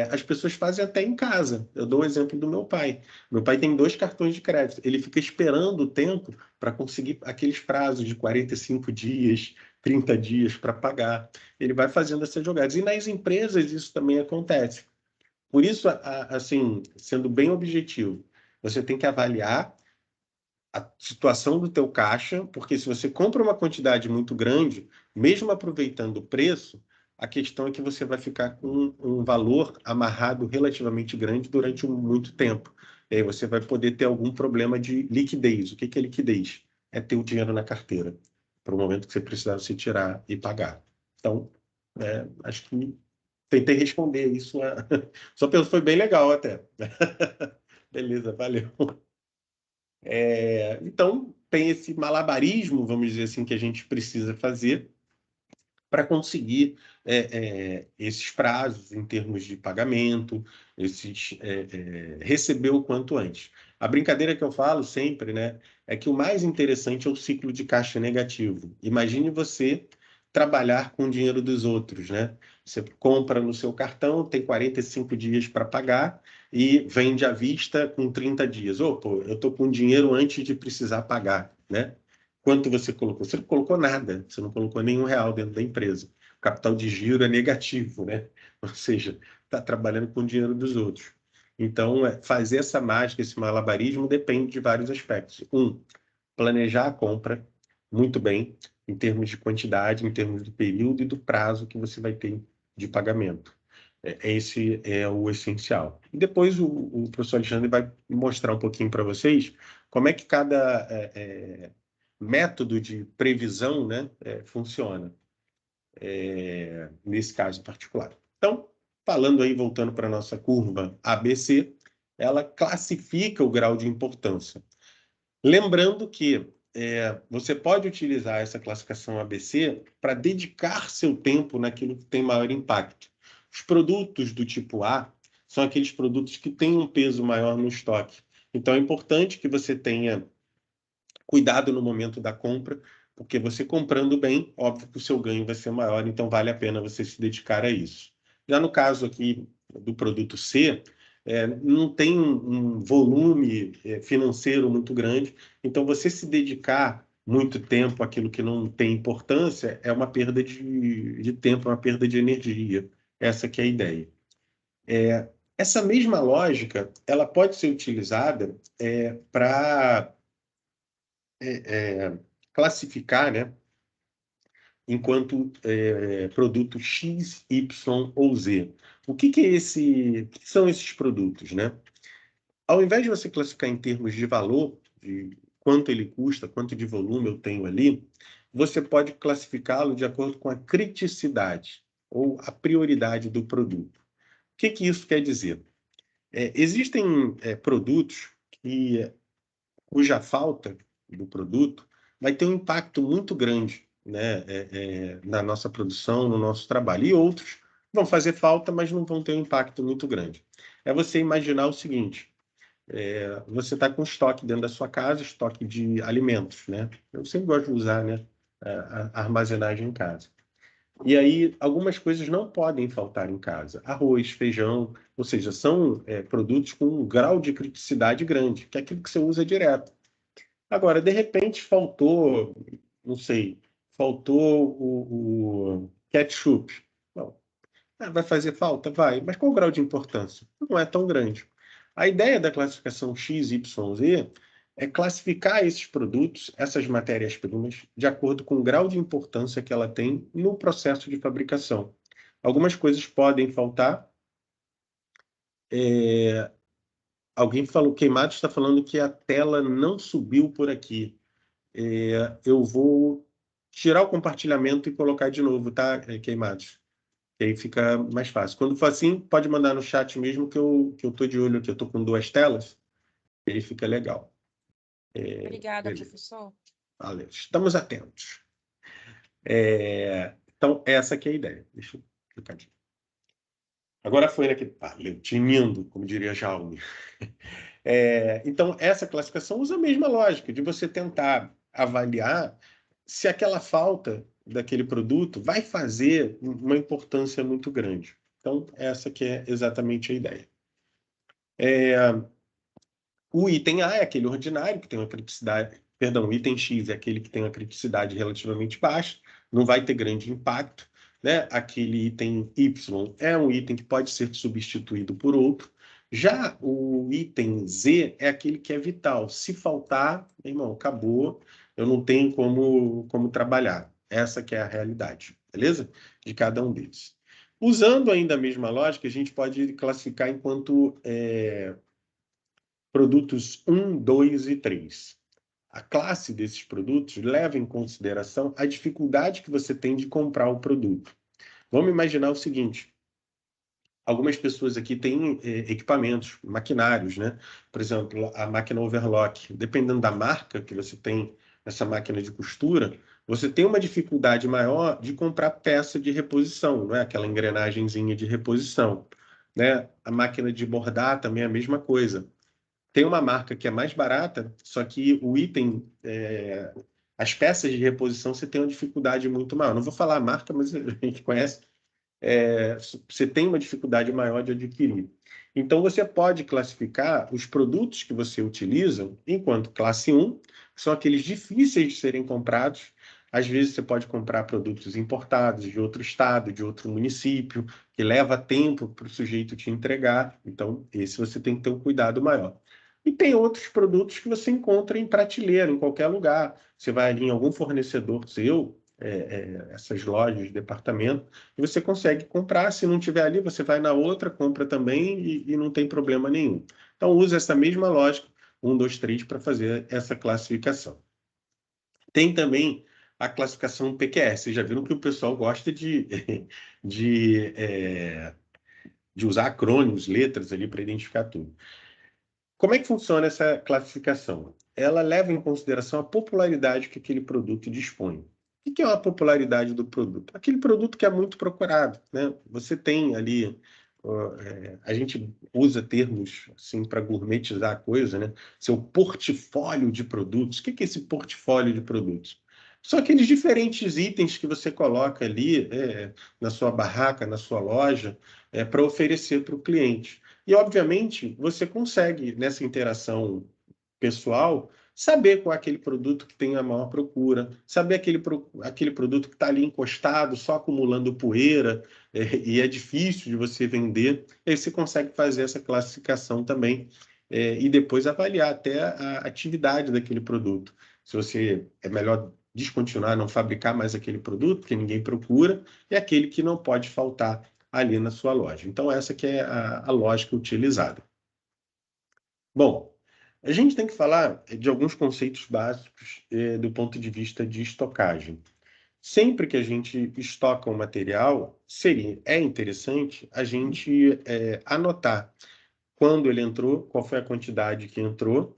as pessoas fazem até em casa. Eu dou o exemplo do meu pai. Meu pai tem 2 cartões de crédito. Ele fica esperando o tempo para conseguir aqueles prazos de 45 dias, 30 dias para pagar. Ele vai fazendo essas jogadas. E nas empresas isso também acontece. Por isso, assim, sendo bem objetivo, você tem que avaliar a situação do teu caixa, porque se você compra uma quantidade muito grande, mesmo aproveitando o preço, a questão é que você vai ficar com um valor amarrado relativamente grande durante muito tempo. E aí você vai poder ter algum problema de liquidez. O que é liquidez? É ter o dinheiro na carteira, para o momento que você precisar você tirar e pagar. Então, acho que tentei responder isso. Sua pergunta foi bem legal até. Beleza, valeu. Então, tem esse malabarismo, vamos dizer assim, que a gente precisa fazer para conseguir esses prazos em termos de pagamento, receber o quanto antes. A brincadeira que eu falo sempre, né, é que o mais interessante é o ciclo de caixa negativo. Imagine você trabalhar com o dinheiro dos outros, né? Você compra no seu cartão, tem 45 dias para pagar e vende à vista com 30 dias. Pô, eu estou com dinheiro antes de precisar pagar, né? Quanto você colocou? Você não colocou nada, você não colocou nenhum real dentro da empresa. O capital de giro é negativo, né? Ou seja, está trabalhando com o dinheiro dos outros. Então, fazer essa mágica, esse malabarismo, depende de vários aspectos. Planejar a compra muito bem, em termos de quantidade, em termos do período e do prazo que você vai ter de pagamento. Esse é o essencial. E depois o professor Alexandre vai mostrar um pouquinho para vocês como é que cada método de previsão, né, funciona nesse caso em particular. Então, falando aí, voltando para a nossa curva ABC, ela classifica o grau de importância. Lembrando que você pode utilizar essa classificação ABC para dedicar seu tempo naquilo que tem maior impacto. Os produtos do tipo A são aqueles produtos que têm um peso maior no estoque. Então, é importante que você tenha cuidado no momento da compra, porque você comprando bem, óbvio que o seu ganho vai ser maior, então vale a pena você se dedicar a isso. Já no caso aqui do produto C, não tem um volume financeiro muito grande, então você se dedicar muito tempo àquilo que não tem importância é uma perda de tempo, é uma perda de energia. Essa que é a ideia. Essa mesma lógica, ela pode ser utilizada para classificar, né, enquanto produto X, Y ou Z. O que que são esses produtos, né? Ao invés de você classificar em termos de valor, de quanto ele custa, quanto de volume eu tenho ali, você pode classificá-lo de acordo com a criticidade ou a prioridade do produto. O que que isso quer dizer? Existem produtos cuja falta do produto vai ter um impacto muito grande, né, na nossa produção, no nosso trabalho. E outros vão fazer falta, mas não vão ter um impacto muito grande. É você imaginar o seguinte: você está com estoque dentro da sua casa, estoque de alimentos, né? Eu sempre gosto de usar, né, a armazenagem em casa. E aí, algumas coisas não podem faltar em casa. Arroz, feijão, ou seja, são produtos com um grau de criticidade grande, que é aquilo que você usa direto. Agora, de repente, faltou, não sei, faltou o ketchup. Bom, vai fazer falta? Vai. Mas qual o grau de importância? Não é tão grande. A ideia da classificação X, Y, Z é classificar esses produtos, essas matérias-primas, de acordo com o grau de importância que ela tem no processo de fabricação. Algumas coisas podem faltar. Alguém falou, Queimados está falando que a tela não subiu por aqui. Eu vou tirar o compartilhamento e colocar de novo, tá, Queimados? Que aí fica mais fácil. Quando for assim, pode mandar no chat mesmo que eu estou de olho aqui. Eu estou com 2 telas, e aí fica legal. Obrigada, beleza. professor. Valeu. Estamos atentos. Então, essa aqui é a ideia. Deixa eu clicar aqui. Agora foi aqui. Valeu, tinindo, como diria Jaume. Então, essa classificação usa a mesma lógica de você tentar avaliar se aquela falta daquele produto vai fazer uma importância muito grande. Então, essa que é exatamente a ideia. O item A é aquele ordinário, que tem uma criticidade... Perdão, o item X é aquele que tem uma criticidade relativamente baixa, não vai ter grande impacto, né? Aquele item Y é um item que pode ser substituído por outro. Já o item Z é aquele que é vital. Se faltar, meu irmão, acabou, eu não tenho como trabalhar. Essa que é a realidade, beleza? De cada um deles. Usando ainda a mesma lógica, a gente pode classificar enquanto produtos 1, 2 e 3. A classe desses produtos leva em consideração a dificuldade que você tem de comprar o produto. Vamos imaginar o seguinte: algumas pessoas aqui têm equipamentos, maquinários, né? Por exemplo, a máquina overlock. Dependendo da marca que você tem nessa máquina de costura, você tem uma dificuldade maior de comprar peça de reposição, não é? Aquela engrenagenzinha de reposição, né? A máquina de bordar também é a mesma coisa. Tem uma marca que é mais barata, só que o item, as peças de reposição, você tem uma dificuldade muito maior. Não vou falar a marca, mas a gente conhece. Você tem uma dificuldade maior de adquirir. Então, você pode classificar os produtos que você utiliza enquanto classe 1, que são aqueles difíceis de serem comprados. Às vezes, você pode comprar produtos importados de outro estado, de outro município, que leva tempo para o sujeito te entregar. Então, esse você tem que ter um cuidado maior. E tem outros produtos que você encontra em prateleira, em qualquer lugar. Você vai ali em algum fornecedor seu, essas lojas de departamento, e você consegue comprar. Se não tiver ali, você vai na outra, compra também e não tem problema nenhum. Então, usa essa mesma lógica, 1, 2, 3, para fazer essa classificação. Tem também a classificação PQS. Vocês já viram que o pessoal gosta de usar acrônimos, letras ali para identificar tudo. Como é que funciona essa classificação? Ela leva em consideração a popularidade que aquele produto dispõe. O que é uma popularidade do produto? Aquele produto que é muito procurado, né? Você tem ali, a gente usa termos assim para gourmetizar a coisa, né? Seu portfólio de produtos. O que é esse portfólio de produtos? São aqueles diferentes itens que você coloca ali na sua barraca, na sua loja, para oferecer para o cliente. E, obviamente, você consegue, nessa interação pessoal, saber qual é aquele produto que tem a maior procura, saber aquele produto que está ali encostado, só acumulando poeira, e é difícil de você vender. E aí você consegue fazer essa classificação também, e depois avaliar até a atividade daquele produto. Se você é melhor descontinuar, não fabricar mais aquele produto, que ninguém procura, e aquele que não pode faltar ali na sua loja. Então, essa que é a lógica utilizada. Bom, a gente tem que falar de alguns conceitos básicos do ponto de vista de estocagem. Sempre que a gente estoca um material, é interessante a gente anotar quando ele entrou, qual foi a quantidade que entrou,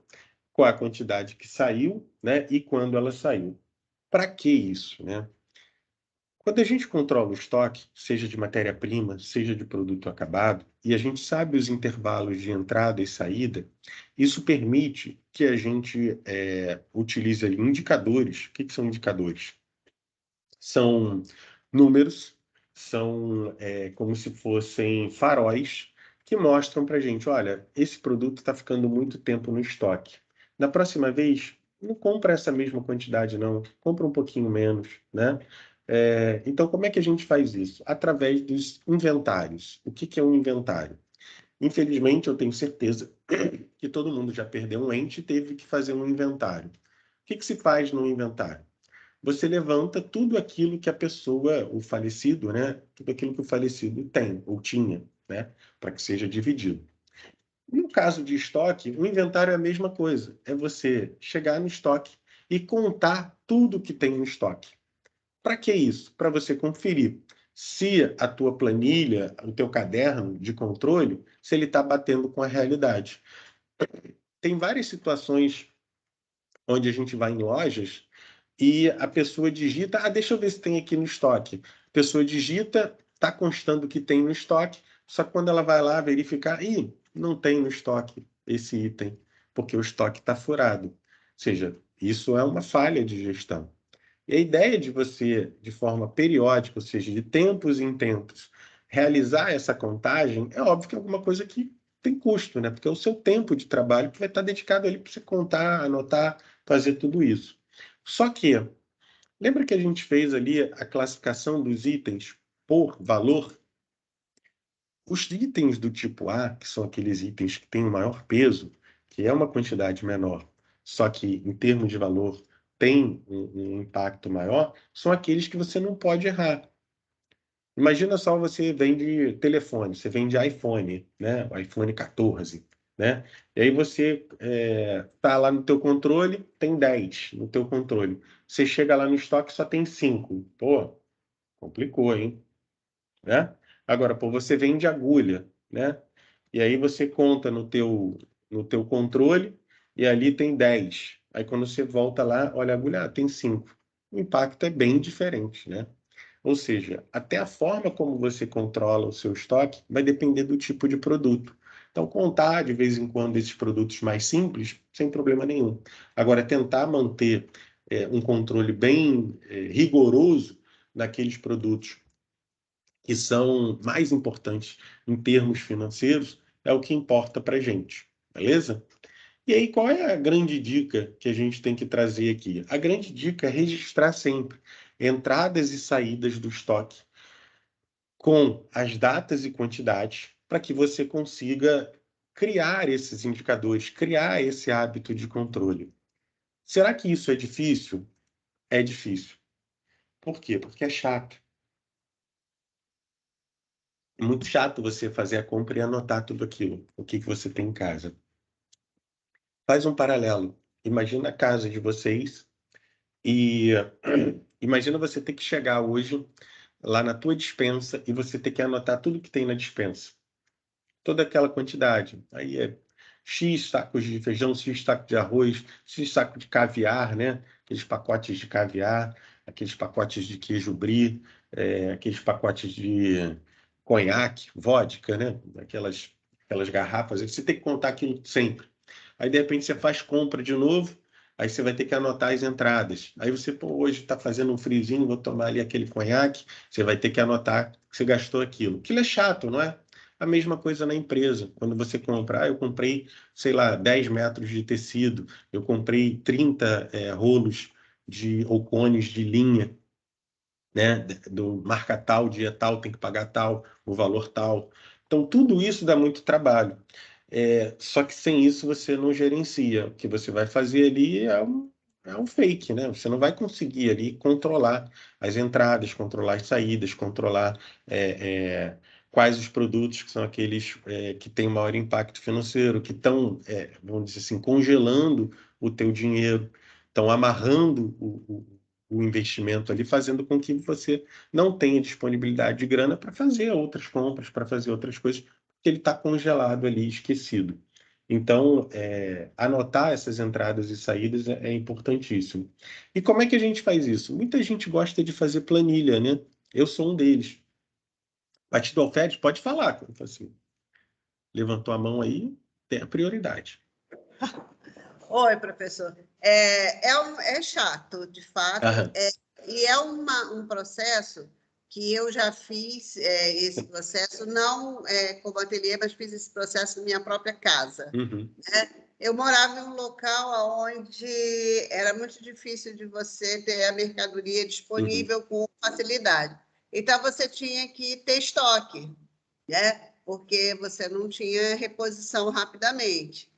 qual a quantidade que saiu, né, e quando ela saiu. Para que isso, né? Quando a gente controla o estoque, seja de matéria-prima, seja de produto acabado, e a gente sabe os intervalos de entrada e saída, isso permite que a gente utilize ali indicadores. O que são indicadores? São números, são como se fossem faróis que mostram para a gente, olha, esse produto está ficando muito tempo no estoque. Na próxima vez, não compra essa mesma quantidade, não. Compra um pouquinho menos, né? Então, como é que a gente faz isso? Através dos inventários. O que é um inventário? Infelizmente, eu tenho certeza que todo mundo já perdeu um ente e teve que fazer um inventário. O que se faz no inventário? Você levanta tudo aquilo que a pessoa, o falecido, né? Tudo aquilo que o falecido tem ou tinha, né? Para que seja dividido. No caso de estoque, o inventário é a mesma coisa. É você chegar no estoque e contar tudo que tem no estoque. Para que isso? Para você conferir se a tua planilha, o teu caderno de controle, se ele está batendo com a realidade. Tem várias situações onde a gente vai em lojas e a pessoa digita, deixa eu ver se tem aqui no estoque. A pessoa digita, está constando que tem no estoque, só que quando ela vai lá verificar, não tem no estoque esse item, porque o estoque está furado. Ou seja, isso é uma falha de gestão. E a ideia de você, de forma periódica, ou seja, de tempos em tempos, realizar essa contagem, é óbvio que é alguma coisa que tem custo, né? Porque é o seu tempo de trabalho que vai estar dedicado ali para você contar, anotar, fazer tudo isso. Só que, lembra que a gente fez ali a classificação dos itens por valor? Os itens do tipo A, que são aqueles itens que têm o maior peso, que é uma quantidade menor, só que em termos de valor tem um impacto maior, são aqueles que você não pode errar. Imagina só, você vende telefone, você vende iPhone, né? O iPhone 14, né? E aí você tá lá no teu controle, tem 10 no teu controle. Você chega lá no estoque, só tem 5. Pô, complicou, hein? Né? Agora, pô, você vende agulha, né? E aí você conta no teu controle e ali tem 10. Aí quando você volta lá, olha a agulha, tem 5. O impacto é bem diferente, né? Ou seja, até a forma como você controla o seu estoque vai depender do tipo de produto. Então, contar de vez em quando esses produtos mais simples, sem problema nenhum. Agora, tentar manter um controle bem rigoroso naqueles produtos que são mais importantes em termos financeiros, é o que importa para a gente, beleza? E aí, qual é a grande dica que a gente tem que trazer aqui? A grande dica é registrar sempre entradas e saídas do estoque com as datas e quantidades para que você consiga criar esses indicadores, criar esse hábito de controle. Será que isso é difícil? É difícil. Por quê? Porque é chato. É muito chato você fazer a compra e anotar tudo aquilo, o que você tem em casa. Faz um paralelo. Imagina a casa de vocês e imagina você ter que chegar hoje lá na tua despensa e você ter que anotar tudo que tem na despensa. Toda aquela quantidade. Aí é X sacos de feijão, X saco de arroz, X saco de caviar, né? Aqueles pacotes de caviar, aqueles pacotes de queijo brie, aqueles pacotes de conhaque, vodka, né? Aquelas garrafas. Você tem que contar aquilo sempre. Aí, de repente, você faz compra de novo, aí você vai ter que anotar as entradas. Aí você, pô, hoje está fazendo um friozinho, vou tomar ali aquele conhaque, você vai ter que anotar que você gastou aquilo. Aquilo é chato, não é? A mesma coisa na empresa. Quando você compra, eu comprei, sei lá, 10 metros de tecido, eu comprei 30 rolos ou cones de linha, né? Do marca tal, dia tal, tem que pagar tal, o valor tal. Então, tudo isso dá muito trabalho. Só que sem isso você não gerencia. O que você vai fazer ali é um fake, né? Você não vai conseguir ali controlar as entradas, controlar as saídas, controlar quais os produtos que são aqueles que têm maior impacto financeiro, que estão, vamos dizer assim, congelando o teu dinheiro, estão amarrando o investimento ali, fazendo com que você não tenha disponibilidade de grana para fazer outras compras, para fazer outras coisas, porque ele está congelado ali, esquecido. Então, anotar essas entradas e saídas é importantíssimo. E como é que a gente faz isso? Muita gente gosta de fazer planilha, né? Eu sou um deles. Batido Alferes, pode falar. Assim, levantou a mão aí, tem a prioridade. Oi, professor. É chato, de fato, e é um processo que eu já fiz esse processo, não como ateliê, mas fiz esse processo na minha própria casa. Uhum. Eu morava em um local onde era muito difícil de você ter a mercadoria disponível com facilidade. Então, você tinha que ter estoque, né? porque você não tinha reposição rapidamente.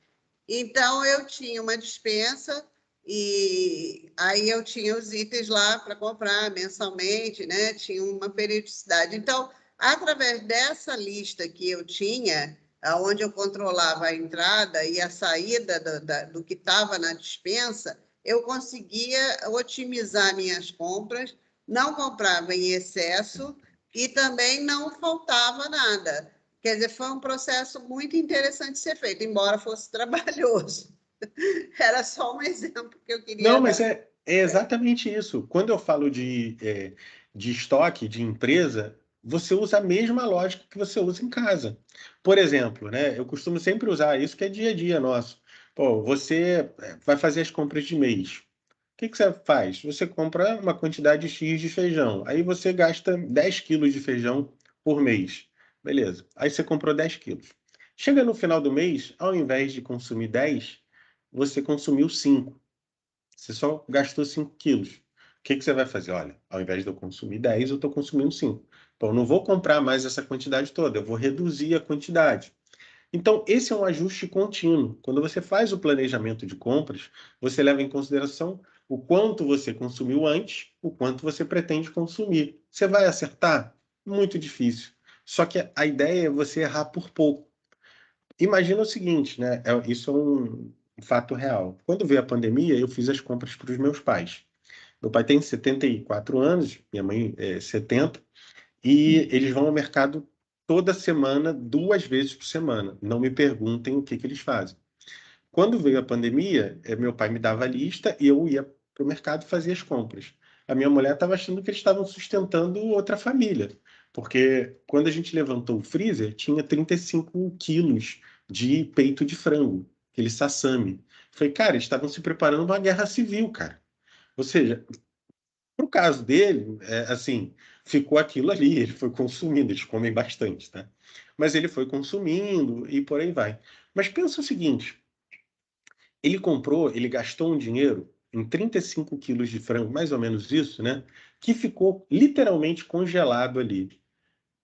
Então, eu tinha uma despensa e aí eu tinha os itens lá para comprar mensalmente, né? Tinha uma periodicidade. Então, através dessa lista que eu tinha, onde eu controlava a entrada e a saída do que estava na despensa, eu conseguia otimizar minhas compras, não comprava em excesso e também não faltava nada. Quer dizer, foi um processo muito interessante de ser feito, embora fosse trabalhoso. Era só um exemplo que eu queria Não, dar. mas é exatamente isso. Quando eu falo de estoque, de empresa, você usa a mesma lógica que você usa em casa. Por exemplo, né, eu costumo sempre usar isso que é dia a dia nosso. Pô, você vai fazer as compras de mês. O que que você faz? Você compra uma quantidade X de feijão. Aí você gasta 10 quilos de feijão por mês. Beleza. Aí você comprou 10 quilos. Chega no final do mês, ao invés de consumir 10, você consumiu 5. Você só gastou 5 quilos. O que que você vai fazer? Olha, ao invés de eu consumir 10, eu estou consumindo 5. Então, eu não vou comprar mais essa quantidade toda, eu vou reduzir a quantidade. Então, esse é um ajuste contínuo. Quando você faz o planejamento de compras, você leva em consideração o quanto você consumiu antes, o quanto você pretende consumir. Você vai acertar? Muito difícil. Só que a ideia é você errar por pouco. Imagina o seguinte, né? Isso é um fato real. Quando veio a pandemia, eu fiz as compras para os meus pais. Meu pai tem 74 anos, minha mãe 70, e eles vão ao mercado toda semana, 2 vezes por semana. Não me perguntem o que que eles fazem. Quando veio a pandemia, meu pai me dava a lista e eu ia para o mercado e fazia as compras. A minha mulher estava achando que eles estavam sustentando outra família, porque quando a gente levantou o freezer, tinha 35 quilos de peito de frango, aquele sassami. Falei, cara, eles estavam se preparando para uma guerra civil, cara. Ou seja, pro caso dele, assim, ficou aquilo ali, ele foi consumindo, eles comem bastante, tá? Mas ele foi consumindo e por aí vai. Mas pensa o seguinte, ele gastou um dinheiro em 35 quilos de frango, mais ou menos isso, né? Que ficou literalmente congelado ali.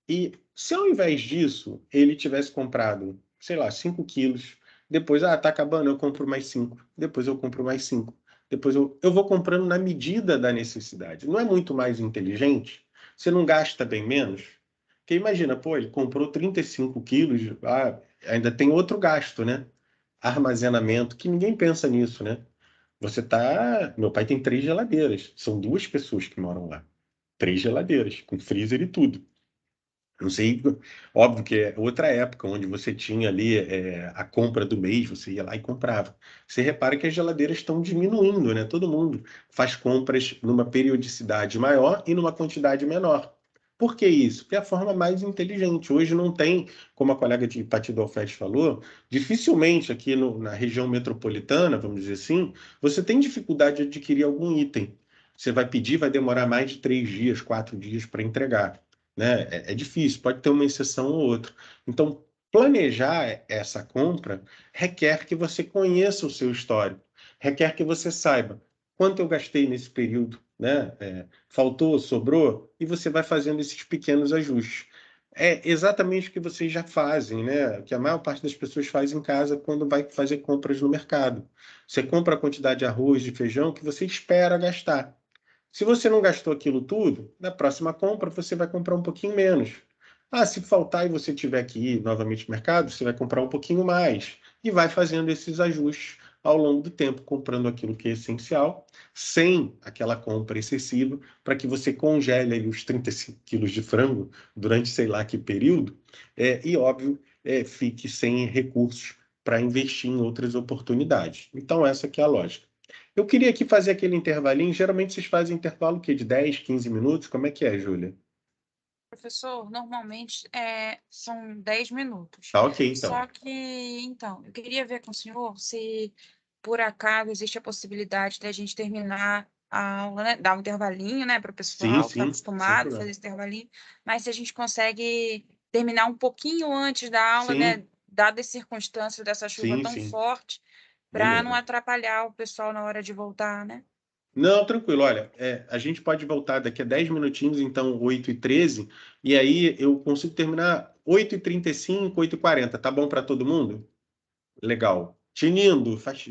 E se ao invés disso, ele tivesse comprado, sei lá, 5 quilos, depois, tá acabando, eu compro mais 5, depois eu compro mais 5, depois eu vou comprando na medida da necessidade. Não é muito mais inteligente? Você não gasta bem menos? Porque imagina, pô, ele comprou 35 quilos, ainda tem outro gasto, né? Armazenamento, que ninguém pensa nisso, né? Meu pai tem 3 geladeiras, são 2 pessoas que moram lá. 3 geladeiras, com freezer e tudo. Não sei, óbvio que é outra época, onde você tinha ali a compra do mês, você ia lá e comprava. Você repara que as geladeiras estão diminuindo, né? Todo mundo faz compras numa periodicidade maior e numa quantidade menor. Por que isso? Porque é a forma mais inteligente. Hoje não tem, como a colega de Pati Dolfetti falou, dificilmente aqui na região metropolitana, vamos dizer assim, você tem dificuldade de adquirir algum item. Você vai pedir, vai demorar mais de 3 dias, 4 dias para entregar, né? É difícil, pode ter uma exceção ou outra. Então, planejar essa compra requer que você conheça o seu histórico, requer que você saiba quanto eu gastei nesse período, né? Faltou, sobrou, e você vai fazendo esses pequenos ajustes. É exatamente o que vocês já fazem, né? Que a maior parte das pessoas faz em casa quando vai fazer compras no mercado. Você compra a quantidade de arroz, de feijão que você espera gastar. Se você não gastou aquilo tudo, na próxima compra você vai comprar um pouquinho menos. Se faltar e você tiver que ir novamente no mercado, você vai comprar um pouquinho mais e vai fazendo esses ajustes ao longo do tempo, comprando aquilo que é essencial, sem aquela compra excessiva, para que você congele ali os 35 quilos de frango durante sei lá que período, e óbvio, fique sem recursos para investir em outras oportunidades. Então, essa que é a lógica. Eu queria aqui fazer aquele intervalinho. Geralmente vocês fazem intervalo o quê? De 10, 15 minutos? Como é que é, Júlia? Professor, normalmente são 10 minutos. Tá ok, então. Só que, então, eu queria ver com o senhor se, por acaso, existe a possibilidade da gente terminar a aula, né? Dar um intervalinho, né? Para o pessoal que está Sim, acostumado a fazer esse intervalinho, mas se a gente consegue terminar um pouquinho antes da aula, sim, né? Dadas as circunstâncias dessa chuva tão sim. forte, para não Beleza. atrapalhar o pessoal na hora de voltar, né? Não, tranquilo. Olha, a gente pode voltar daqui a 10 minutinhos, então 8h13, e aí eu consigo terminar 8h35, 8h40, tá bom para todo mundo? Legal. Tinindo, faz...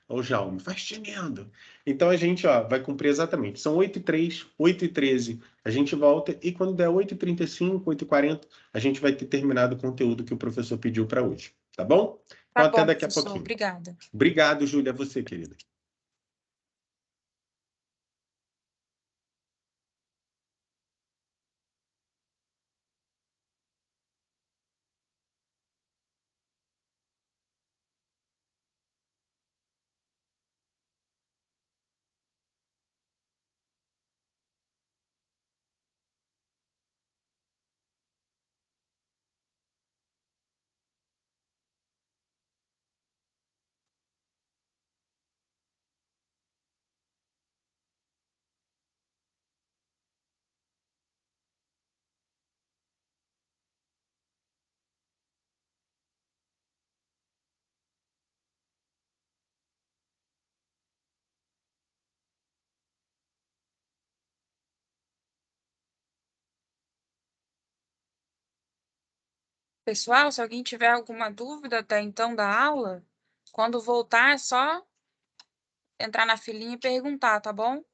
Ô, Jaume, faz tinindo. Então a gente vai cumprir exatamente. São 8h03, 8h13, a gente volta e quando der 8h35, 8h40, a gente vai ter terminado o conteúdo que o professor pediu para hoje. Tá bom? Então Tá até bom, daqui a professor. pouquinho. Obrigada. Obrigado, Júlia. A você, querida. Pessoal, se alguém tiver alguma dúvida até então da aula, quando voltar é só entrar na filinha e perguntar, tá bom?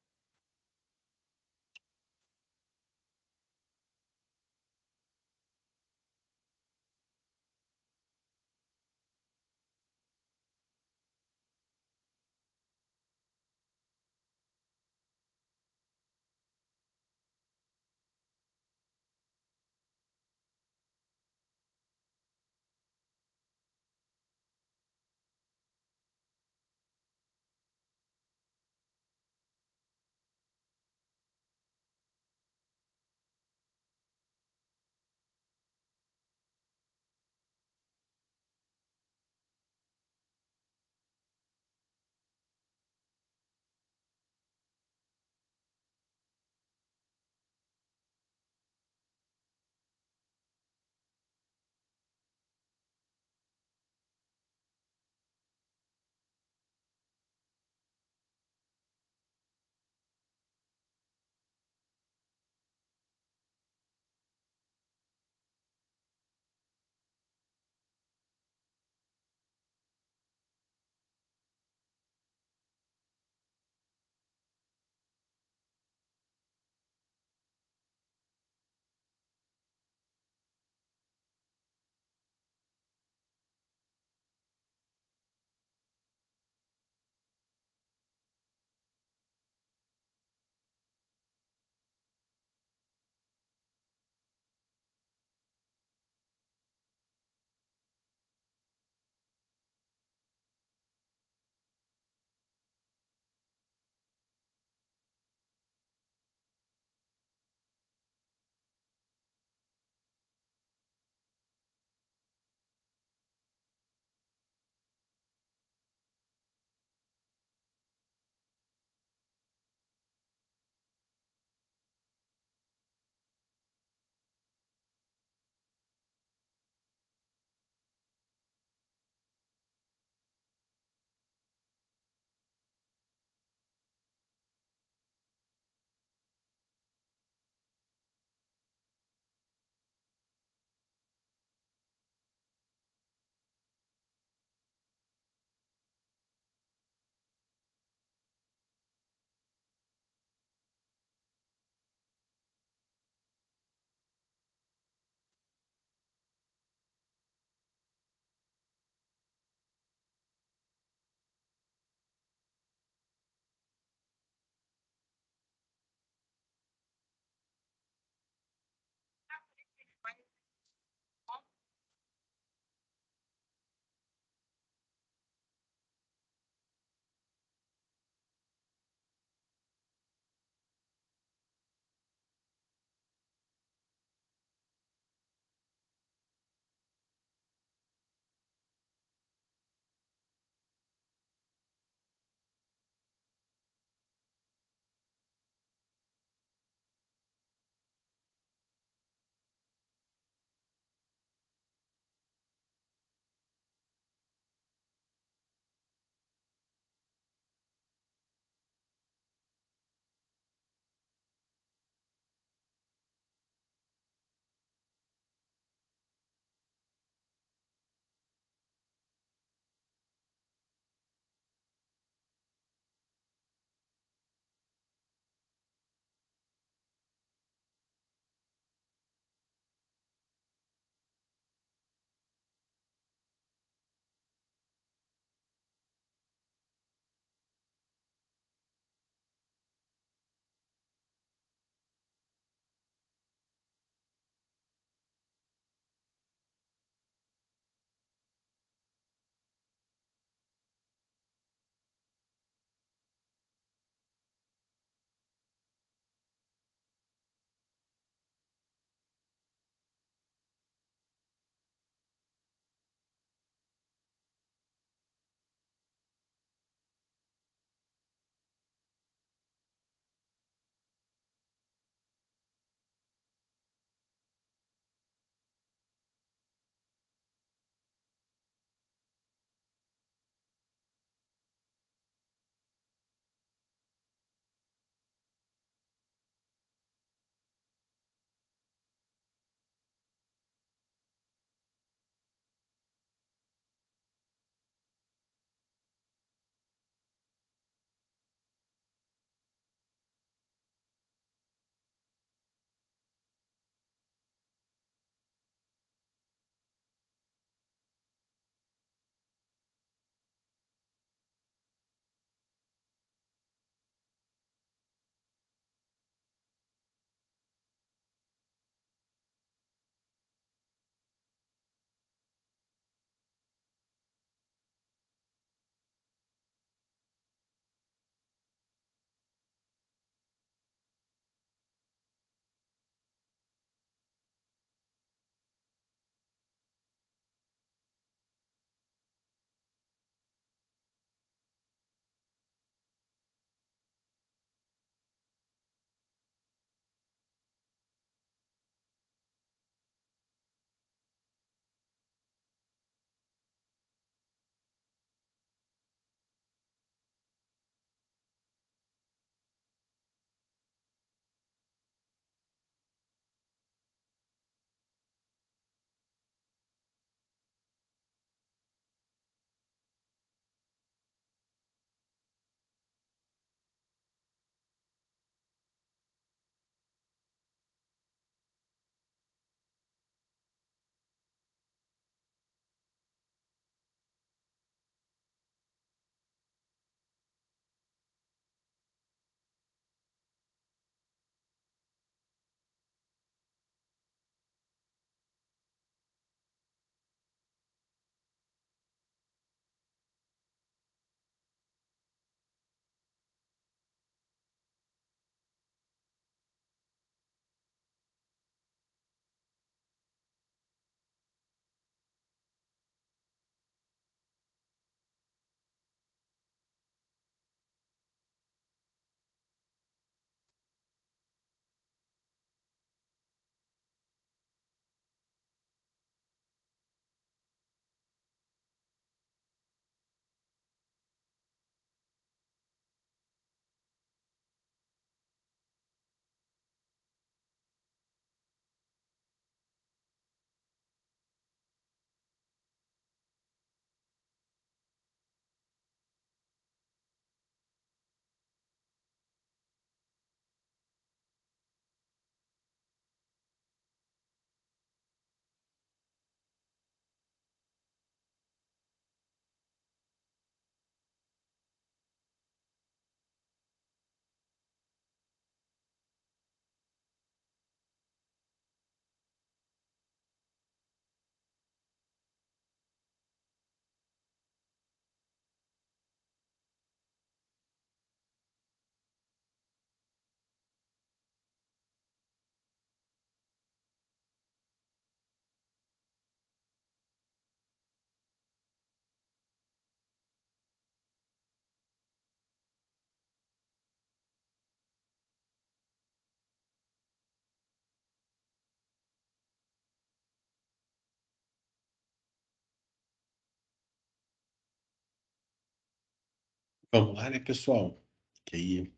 Vamos lá, né, pessoal? Que aí,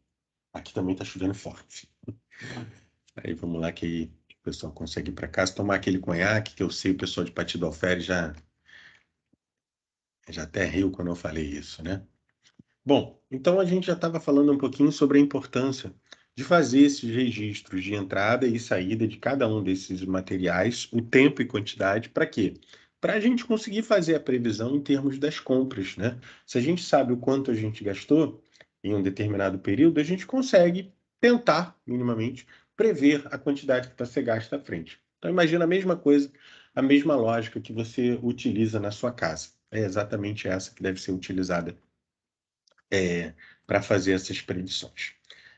aqui também tá chovendo forte. Aí vamos lá que aí o pessoal consegue ir para casa tomar aquele conhaque, que eu sei o pessoal de Pati do Alferes já até riu quando eu falei isso, né? Bom, então a gente já estava falando um pouquinho sobre a importância de fazer esses registros de entrada e saída de cada um desses materiais, o tempo e quantidade, para quê? Para a gente conseguir fazer a previsão em termos das compras, né? Se a gente sabe o quanto a gente gastou em um determinado período, a gente consegue tentar, minimamente, prever a quantidade que vai ser gasta à frente. Então, imagina a mesma coisa, a mesma lógica que você utiliza na sua casa. É exatamente essa que deve ser utilizada para fazer essas predições.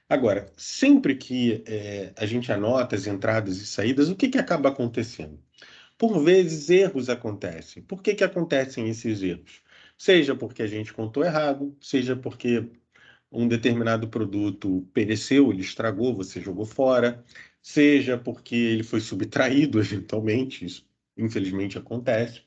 Agora, sempre que a gente anota as entradas e saídas, o que acaba acontecendo? Por vezes, erros acontecem. Por que acontecem esses erros? Seja porque a gente contou errado, seja porque um determinado produto pereceu, ele estragou, você jogou fora, seja porque ele foi subtraído eventualmente, isso infelizmente acontece.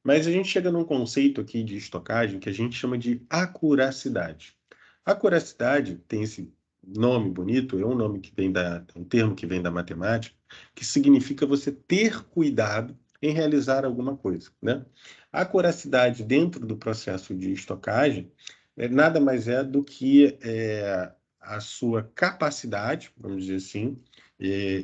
Mas a gente chega num conceito aqui de estocagem que a gente chama de acuracidade. Acuracidade tem esse nome bonito, é um nome que vem um termo que vem da matemática, que significa você ter cuidado em realizar alguma coisa, né? A acuracidade dentro do processo de estocagem nada mais é do que a sua capacidade, vamos dizer assim,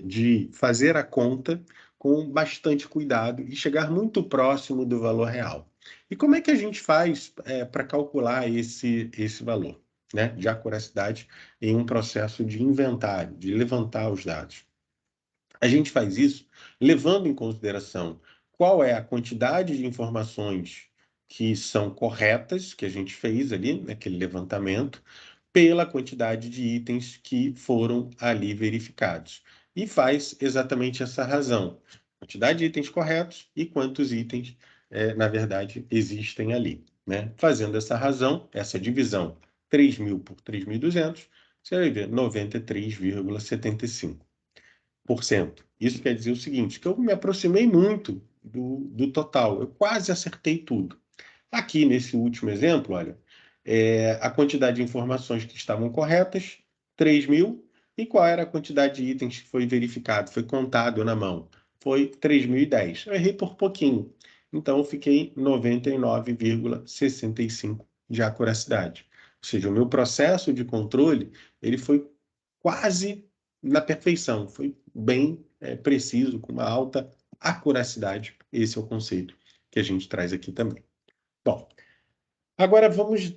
de fazer a conta com bastante cuidado e chegar muito próximo do valor real. E como é que a gente faz para calcular esse valor, né, de acuracidade em um processo de inventário, de levantar os dados? A gente faz isso levando em consideração qual é a quantidade de informações que são corretas, que a gente fez ali, naquele levantamento, pela quantidade de itens que foram ali verificados. E faz exatamente essa razão. Quantidade de itens corretos e quantos itens, na verdade, existem ali, né? Fazendo essa razão, essa divisão, 3.000 por 3.200, você vai ver 93,75%. Isso quer dizer o seguinte, que eu me aproximei muito do total, eu quase acertei tudo. Aqui, nesse último exemplo, olha, a quantidade de informações que estavam corretas, 3.000, e qual era a quantidade de itens que foi verificado, foi contado na mão? Foi 3.010. Eu errei por pouquinho, então eu fiquei 99,65 de acuracidade. Ou seja, o meu processo de controle, ele foi quase na perfeição, foi bem preciso, com uma alta acuracidade. Esse é o conceito que a gente traz aqui também. Bom, agora vamos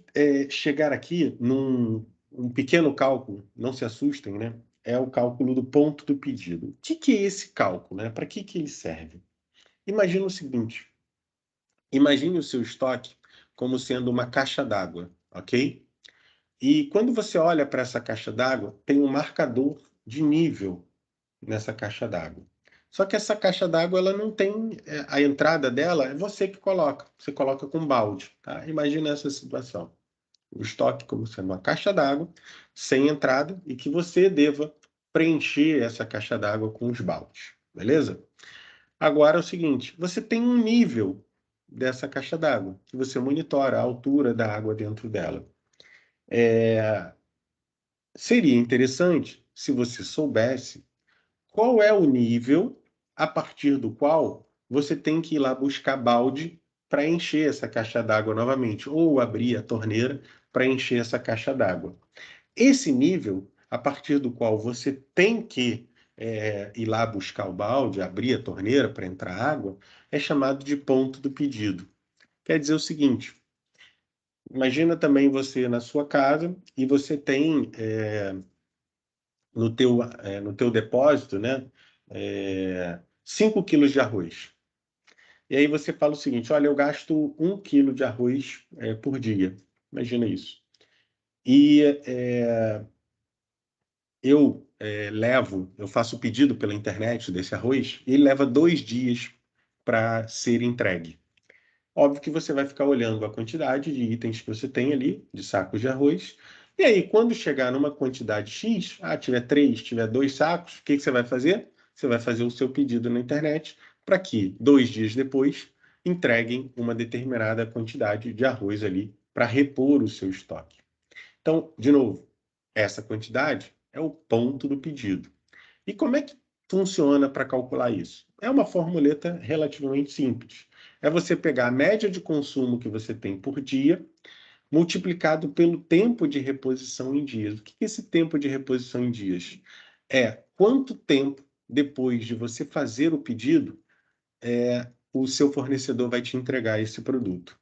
chegar aqui num um pequeno cálculo, não se assustem, né? É o cálculo do ponto do pedido. O que é esse cálculo, né? Para que ele serve? Imagina o seguinte, imagine o seu estoque como sendo uma caixa d'água, ok? E quando você olha para essa caixa d'água, tem um marcador de nível nessa caixa d'água. Só que essa caixa d'água ela não tem a entrada dela, é você que coloca. Você coloca com balde, tá? Imagina essa situação. O estoque como sendo uma caixa d'água sem entrada e que você deva preencher essa caixa d'água com os baldes, beleza? Agora é o seguinte, você tem um nível dessa caixa d'água que você monitora a altura da água dentro dela. Seria interessante se você soubesse qual é o nível a partir do qual você tem que ir lá buscar balde para encher essa caixa d'água novamente, ou abrir a torneira para encher essa caixa d'água. Esse nível, a partir do qual você tem que ir lá buscar o balde, abrir a torneira para entrar água, é chamado de ponto do pedido. Quer dizer o seguinte, imagina também você na sua casa e você tem no teu depósito, né, 5 quilos de arroz. E aí você fala o seguinte, olha, eu gasto 1 quilo de arroz por dia. Imagina isso. E eu faço o pedido pela internet desse arroz, e ele leva 2 dias para ser entregue. Óbvio que você vai ficar olhando a quantidade de itens que você tem ali, de sacos de arroz, e aí, quando chegar numa quantidade X, tiver 3, tiver 2 sacos, o que você vai fazer? Você vai fazer o seu pedido na internet para que, 2 dias depois, entreguem uma determinada quantidade de arroz ali para repor o seu estoque. Então, de novo, essa quantidade é o ponto do pedido. E como é que funciona para calcular isso? É uma formuleta relativamente simples. É você pegar a média de consumo que você tem por dia, multiplicado pelo tempo de reposição em dias. O que é esse tempo de reposição em dias? É quanto tempo depois de você fazer o pedido, o seu fornecedor vai te entregar esse produto.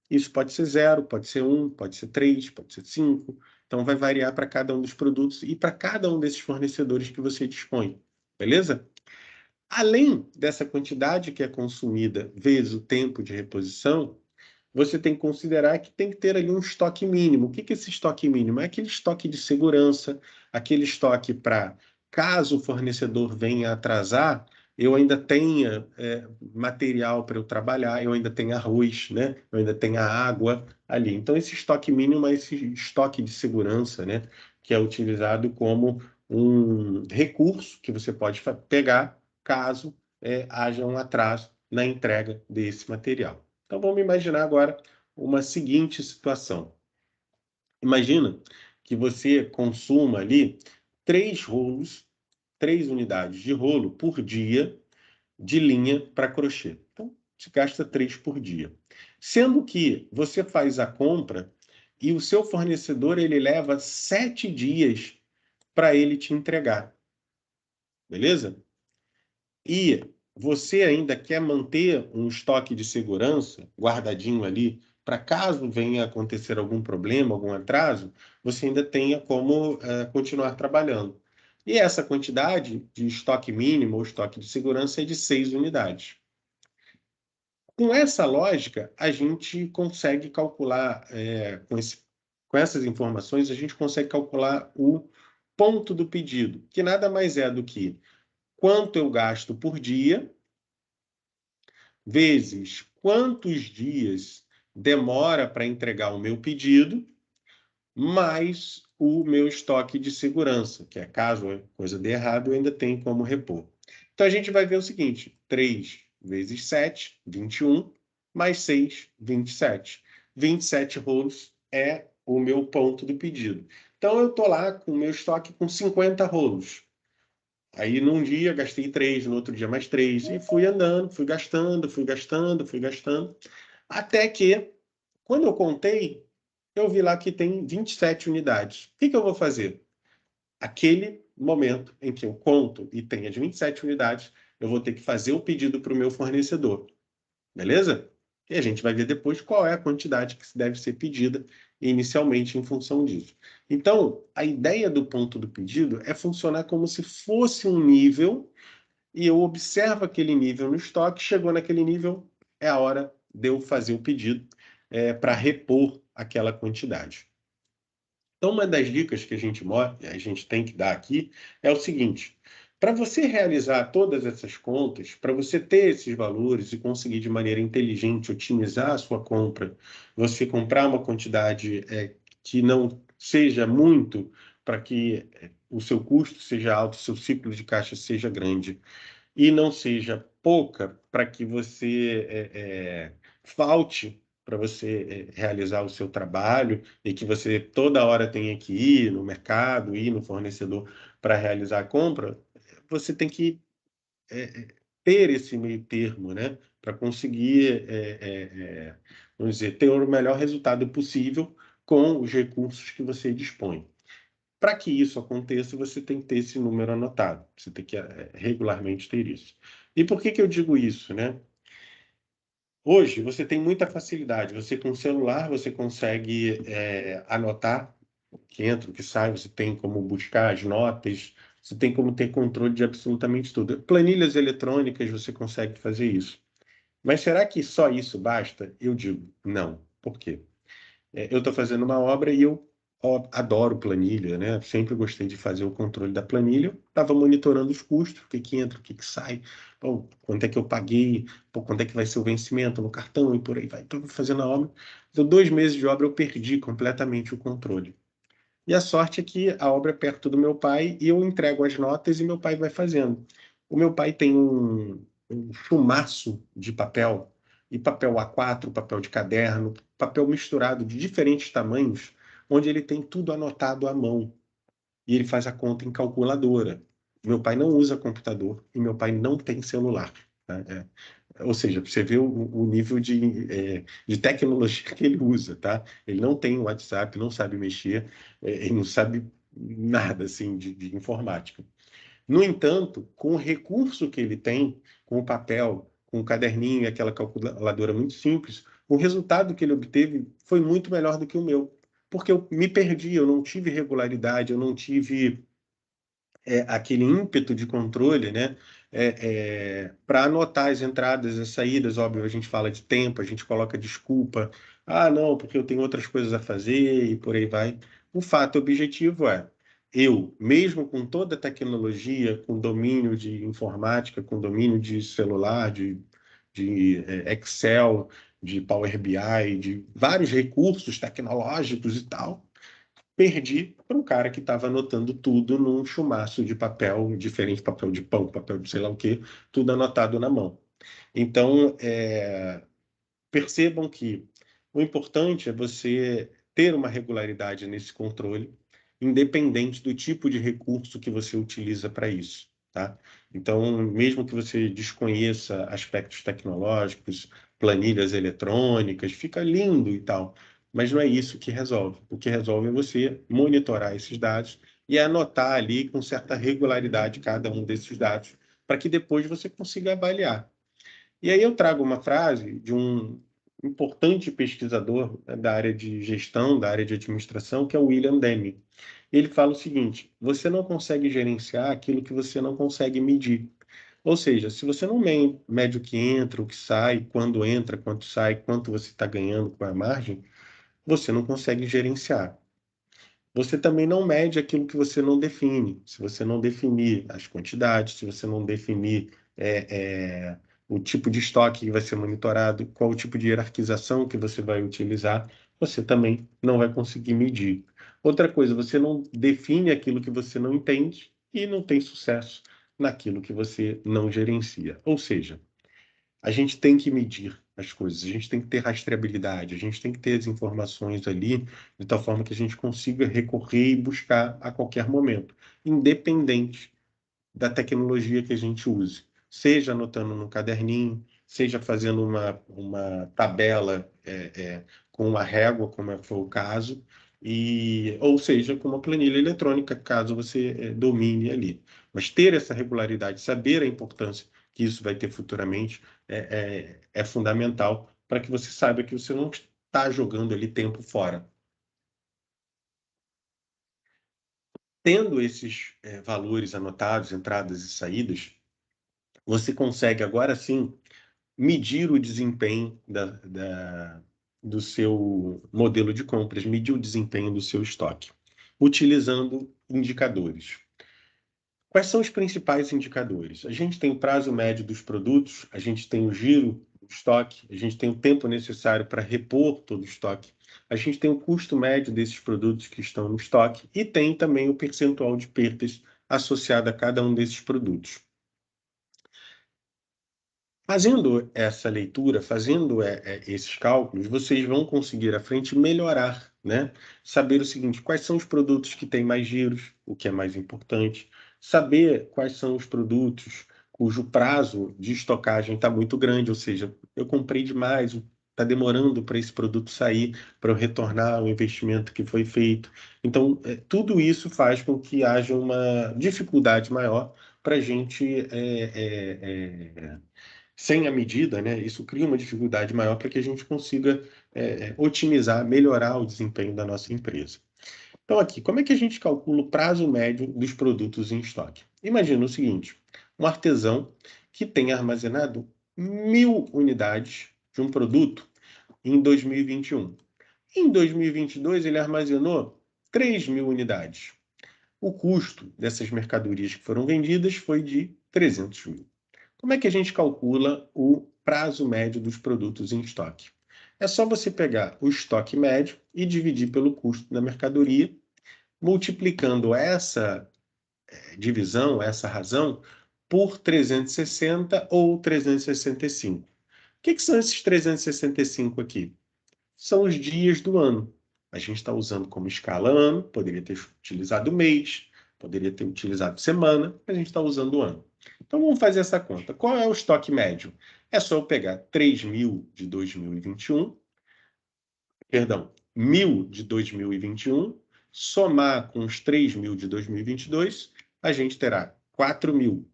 Isso pode ser 0, pode ser 1, pode ser 3, pode ser 5. Então, vai variar para cada um dos produtos e para cada um desses fornecedores que você dispõe. Beleza? Além dessa quantidade que é consumida vezes o tempo de reposição, você tem que considerar que tem que ter ali um estoque mínimo. O que é esse estoque mínimo? É aquele estoque de segurança, aquele estoque para, caso o fornecedor venha atrasar, eu ainda tenha material para eu trabalhar, eu ainda tenho arroz, né? Eu ainda tenho a água ali. Então, esse estoque mínimo é esse estoque de segurança, né? Que é utilizado como um recurso que você pode pegar caso haja um atraso na entrega desse material. Então, vamos imaginar agora uma seguinte situação. Imagina que você consuma ali 3 rolos, 3 unidades de rolo por dia de linha para crochê. Então, você gasta 3 por dia. Sendo que você faz a compra e o seu fornecedor ele leva 7 dias para ele te entregar. Beleza? E você ainda quer manter um estoque de segurança guardadinho ali, para caso venha acontecer algum problema, algum atraso, você ainda tenha como continuar trabalhando. E essa quantidade de estoque mínimo ou estoque de segurança é de 6 unidades. Com essa lógica, a gente consegue calcular, com essas informações, a gente consegue calcular o ponto do pedido, que nada mais é do que quanto eu gasto por dia, vezes quantos dias demora para entregar o meu pedido, mais o meu estoque de segurança, que é caso a coisa dê errado, eu ainda tenho como repor. Então, a gente vai ver o seguinte, 3 vezes 7, 21, mais 6, 27. 27 rolos é o meu ponto do pedido. Então, eu estou lá com o meu estoque com 50 rolos. Aí, num dia, gastei 3, no outro dia mais 3, e fui andando, fui gastando, até que, quando eu contei, eu vi lá que tem 27 unidades. O que eu vou fazer? Aquele momento em que eu conto e tem as 27 unidades, eu vou ter que fazer o pedido para o meu fornecedor. Beleza? E a gente vai ver depois qual é a quantidade que deve ser pedida inicialmente em função disso. Então, a ideia do ponto do pedido é funcionar como se fosse um nível e eu observo aquele nível no estoque, chegou naquele nível, é a hora de eu fazer o pedido para repor aquela quantidade. Então, uma das dicas que a gente tem que dar aqui é o seguinte: para você realizar todas essas contas, para você ter esses valores e conseguir de maneira inteligente otimizar a sua compra, você comprar uma quantidade que não seja muito, para que o seu custo seja alto, o seu ciclo de caixa seja grande, e não seja pouca, para que você falte para você realizar o seu trabalho e que você toda hora tenha que ir no mercado, ir no fornecedor para realizar a compra, você tem que ter esse meio termo, né? Para conseguir, vamos dizer, ter o melhor resultado possível com os recursos que você dispõe. Para que isso aconteça, você tem que ter esse número anotado. Você tem que regularmente ter isso. E por que eu digo isso, né? Hoje, você tem muita facilidade. Você, com o celular, você consegue anotar o que entra, o que sai. Você tem como buscar as notas. Você tem como ter controle de absolutamente tudo. Planilhas eletrônicas, você consegue fazer isso. Mas será que só isso basta? Eu digo, não. Por quê? Eu estou fazendo uma obra e eu adoro planilha, né? Sempre gostei de fazer o controle da planilha. Estava monitorando os custos, o que entra, o que sai, pô, quanto é que eu paguei, pô, quanto é que vai ser o vencimento no cartão e por aí vai. Estou fazendo a obra. Então, 2 meses de obra eu perdi completamente o controle. E a sorte é que a obra é perto do meu pai e eu entrego as notas e meu pai vai fazendo. O meu pai tem um chumaço de papel, e papel A4, papel de caderno, papel misturado de diferentes tamanhos, onde ele tem tudo anotado à mão e ele faz a conta em calculadora. Meu pai não usa computador e meu pai não tem celular. Tá? Ou seja, você vê o nível de tecnologia que ele usa, tá? Ele não tem WhatsApp, não sabe mexer, ele não sabe nada assim de informática. No entanto, com o recurso que ele tem, com o papel, com o caderninho e aquela calculadora muito simples, o resultado que ele obteve foi muito melhor do que o meu. Porque eu me perdi, eu não tive regularidade, eu não tive aquele ímpeto de controle, né? Para anotar as entradas e as saídas, óbvio, a gente fala de tempo, a gente coloca desculpa, ah, não, porque eu tenho outras coisas a fazer e por aí vai. O fato objetivo é, eu, mesmo com toda a tecnologia, com domínio de informática, com domínio de celular, de Excel, de Power BI, de vários recursos tecnológicos e tal, perdi para um cara que estava anotando tudo num chumaço de papel, diferente papel de pão, papel de sei lá o quê, tudo anotado na mão. Então, percebam que o importante é você ter uma regularidade nesse controle, independente do tipo de recurso que você utiliza para isso, tá? Então, mesmo que você desconheça aspectos tecnológicos, planilhas eletrônicas, fica lindo e tal, mas não é isso que resolve. O que resolve é você monitorar esses dados e anotar ali com certa regularidade cada um desses dados, para que depois você consiga avaliar. E aí eu trago uma frase de um importante pesquisador, né, da área de gestão, da área de administração, que é o William Deming. Ele fala o seguinte: você não consegue gerenciar aquilo que você não consegue medir. Ou seja, se você não mede o que entra, o que sai, quando entra, quanto sai, quanto você está ganhando com a margem, você não consegue gerenciar. Você também não mede aquilo que você não define. Se você não definir as quantidades, se você não definir o tipo de estoque que vai ser monitorado, qual o tipo de hierarquização que você vai utilizar, você também não vai conseguir medir. Outra coisa, você não define aquilo que você não entende e não tem sucesso naquilo que você não gerencia. Ou seja, a gente tem que medir as coisas, a gente tem que ter rastreabilidade, a gente tem que ter as informações ali de tal forma que a gente consiga recorrer e buscar a qualquer momento, independente da tecnologia que a gente use. Seja anotando no caderninho, seja fazendo uma tabela com uma régua, como for o caso, ou seja, com uma planilha eletrônica, caso você domine ali. Mas ter essa regularidade, saber a importância que isso vai ter futuramente, é fundamental para que você saiba que você não está jogando ali tempo fora. Tendo esses valores anotados, entradas e saídas, você consegue agora sim medir o desempenho do seu modelo de compras, medir o desempenho do seu estoque, utilizando indicadores. Quais são os principais indicadores? A gente tem o prazo médio dos produtos, a gente tem o giro do estoque, a gente tem o tempo necessário para repor todo o estoque, a gente tem o custo médio desses produtos que estão no estoque e tem também o percentual de perdas associado a cada um desses produtos. Fazendo essa leitura, fazendo esses cálculos, vocês vão conseguir à frente melhorar, né? Saber o seguinte: quais são os produtos que têm mais giros, o que é mais importante, saber quais são os produtos cujo prazo de estocagem está muito grande, ou seja, eu comprei demais, está demorando para esse produto sair, para eu retornar o investimento que foi feito. Então, tudo isso faz com que haja uma dificuldade maior para a gente sem a medida, né, isso cria uma dificuldade maior para que a gente consiga otimizar, melhorar o desempenho da nossa empresa. Então, aqui, como é que a gente calcula o prazo médio dos produtos em estoque? Imagina o seguinte: um artesão que tem armazenado 1.000 unidades de um produto em 2021. Em 2022, ele armazenou 3.000 unidades. O custo dessas mercadorias que foram vendidas foi de 300 mil. Como é que a gente calcula o prazo médio dos produtos em estoque? É só você pegar o estoque médio e dividir pelo custo da mercadoria, multiplicando essa divisão, essa razão, por 360 ou 365. O que são esses 365 aqui? São os dias do ano. A gente está usando como escala ano, poderia ter utilizado mês, poderia ter utilizado semana, mas a gente está usando ano. Então, vamos fazer essa conta. Qual é o estoque médio? É só eu pegar 3.000 de 2021, perdão, 1.000 de 2021, somar com os 3.000 de 2022, a gente terá 4.000.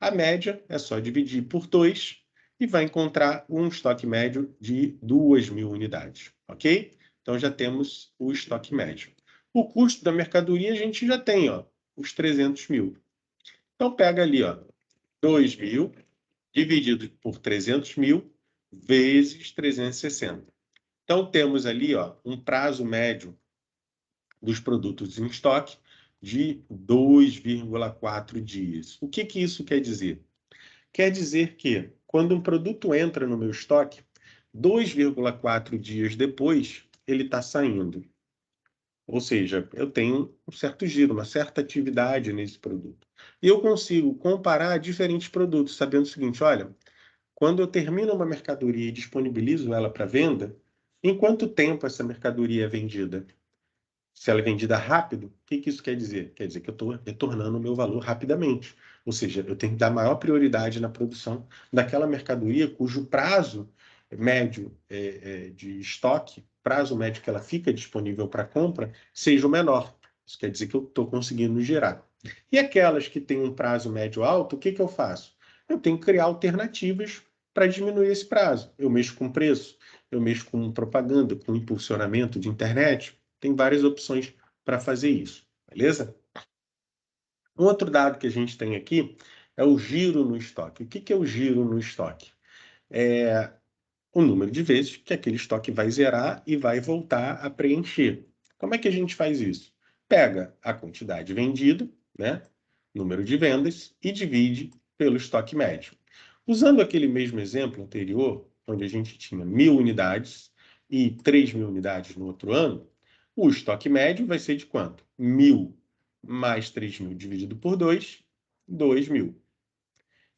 A média é só dividir por 2 e vai encontrar um estoque médio de 2.000 unidades, ok? Então, já temos o estoque médio. O custo da mercadoria a gente já tem, ó, os 300 mil. Então, pega ali, ó, 2.000 dividido por 300 mil vezes 360. Então, temos ali, ó, um prazo médio dos produtos em estoque de 2,4 dias. O que isso quer dizer? Quer dizer que, quando um produto entra no meu estoque, 2,4 dias depois, ele está saindo. Ou seja, eu tenho um certo giro, uma certa atividade nesse produto. E eu consigo comparar diferentes produtos, sabendo o seguinte, olha, quando eu termino uma mercadoria e disponibilizo ela para venda, em quanto tempo essa mercadoria é vendida? Se ela é vendida rápido, o que isso quer dizer? Quer dizer que eu estou retornando o meu valor rapidamente. Ou seja, eu tenho que dar maior prioridade na produção daquela mercadoria cujo prazo médio de estoque, prazo médio que ela fica disponível para compra, seja o menor. Isso quer dizer que eu estou conseguindo gerar. E aquelas que têm um prazo médio alto, o que eu faço? Eu tenho que criar alternativas para diminuir esse prazo. Eu mexo com preço, eu mexo com propaganda, com impulsionamento de internet. Tem várias opções para fazer isso, beleza? Um outro dado que a gente tem aqui é o giro no estoque. O que é o giro no estoque? É o número de vezes que aquele estoque vai zerar e vai voltar a preencher. Como é que a gente faz isso? Pega a quantidade vendida, né, número de vendas, e divide pelo estoque médio. Usando aquele mesmo exemplo anterior, onde a gente tinha 1.000 unidades e 3.000 unidades no outro ano, o estoque médio vai ser de quanto? 1.000 mais 3.000 dividido por 2, 2.000.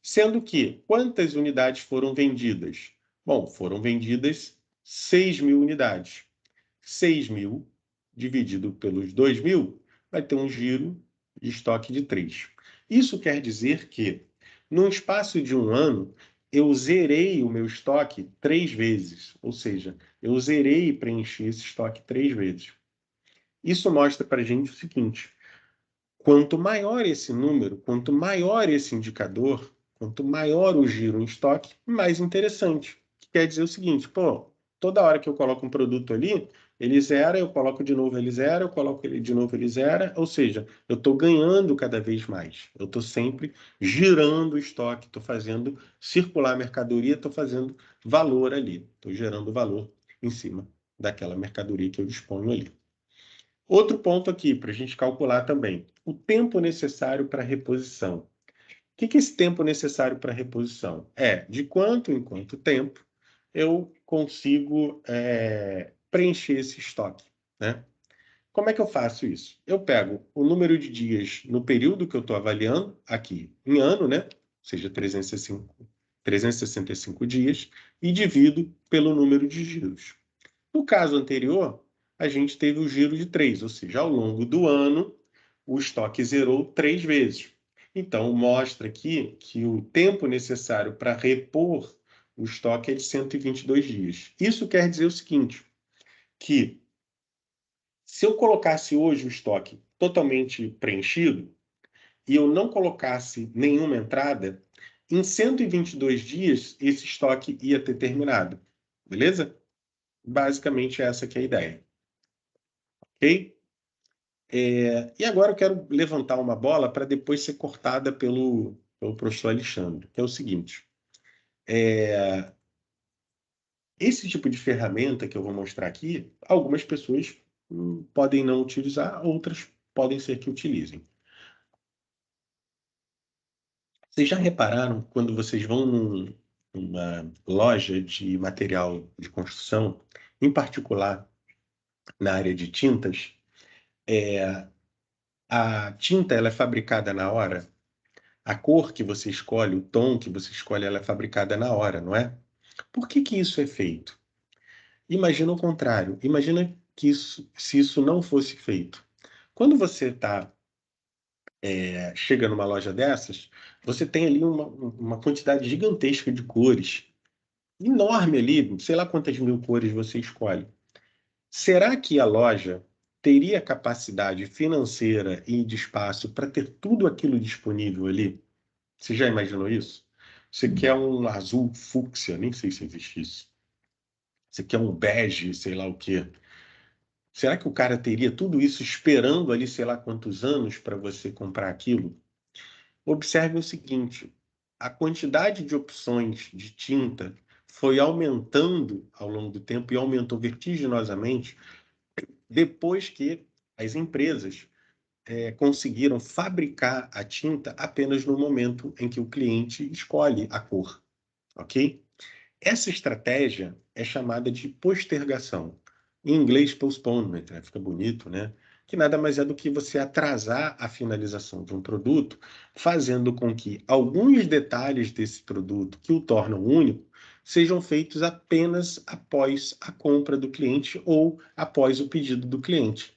Sendo que, quantas unidades foram vendidas? Bom, foram vendidas 6.000 unidades. 6.000 dividido pelos 2.000 vai ter um giro de estoque de 3. Isso quer dizer que, num espaço de um ano, eu zerei o meu estoque 3 vezes. Ou seja, eu zerei e preenchi esse estoque 3 vezes. Isso mostra para a gente o seguinte: quanto maior esse número, quanto maior esse indicador, quanto maior o giro em estoque, mais interessante. Quer dizer o seguinte, pô, toda hora que eu coloco um produto ali, ele zera, eu coloco de novo, ele zera, eu coloco ele de novo, ele zera, ou seja, eu estou ganhando cada vez mais. Eu estou sempre girando o estoque, estou fazendo circular a mercadoria, estou fazendo valor ali, estou gerando valor em cima daquela mercadoria que eu disponho ali. Outro ponto aqui, para a gente calcular também, o tempo necessário para reposição. O que é esse tempo necessário para reposição? É de quanto em quanto tempo eu consigo preencher esse estoque, né? Como é que eu faço isso? Eu pego o número de dias no período que eu estou avaliando, aqui em ano, né? Ou seja, 365 dias, e divido pelo número de giros. No caso anterior, a gente teve o giro de 3, ou seja, ao longo do ano, o estoque zerou 3 vezes. Então, mostra aqui que o tempo necessário para repor o estoque é de 122 dias. Isso quer dizer o seguinte, que se eu colocasse hoje o estoque totalmente preenchido e eu não colocasse nenhuma entrada, em 122 dias esse estoque ia ter terminado. Beleza? Basicamente essa que é a ideia. Ok? E agora eu quero levantar uma bola para depois ser cortada pelo professor Alexandre, que é o seguinte. Esse tipo de ferramenta que eu vou mostrar aqui, algumas pessoas podem não utilizar, outras podem ser que utilizem. Vocês já repararam quando vocês vão numa loja de material de construção, em particular na área de tintas, a tinta ela é fabricada na hora? A cor que você escolhe, o tom que você escolhe, ela é fabricada na hora, não é? Por que isso é feito? Imagina o contrário. Imagina que se isso não fosse feito? Quando você chega numa loja dessas, você tem ali uma quantidade gigantesca de cores, enorme ali, sei lá quantas mil cores você escolhe. Será que a loja teria capacidade financeira e de espaço para ter tudo aquilo disponível ali? Você já imaginou isso? Você quer um azul fúcsia, nem sei se existe isso. Você quer um bege, sei lá o quê. Será que o cara teria tudo isso esperando ali, sei lá quantos anos, para você comprar aquilo? Observe o seguinte: a quantidade de opções de tinta foi aumentando ao longo do tempo e aumentou vertiginosamente depois que as empresas conseguiram fabricar a tinta apenas no momento em que o cliente escolhe a cor, ok? Essa estratégia é chamada de postergação. Em inglês, postponement, né? Fica bonito, né? Que nada mais é do que você atrasar a finalização de um produto, fazendo com que alguns detalhes desse produto que o tornam único sejam feitos apenas após a compra do cliente ou após o pedido do cliente.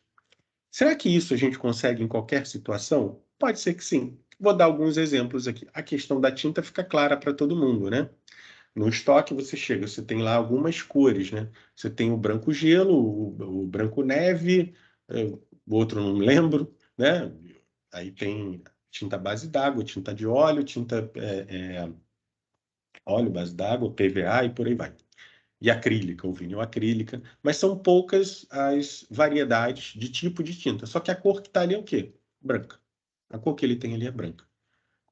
Será que isso a gente consegue em qualquer situação? Pode ser que sim. Vou dar alguns exemplos aqui. A questão da tinta fica clara para todo mundo, né? No estoque você tem lá algumas cores, né? Você tem o branco gelo, o branco neve, o outro não me lembro, né? Aí tem tinta base d'água, tinta de óleo, tinta óleo base d'água, PVA e por aí vai. E acrílica, ou vinil acrílica, mas são poucas as variedades de tipo de tinta. Só que a cor que está ali é o quê? Branca. A cor que ele tem ali é branca.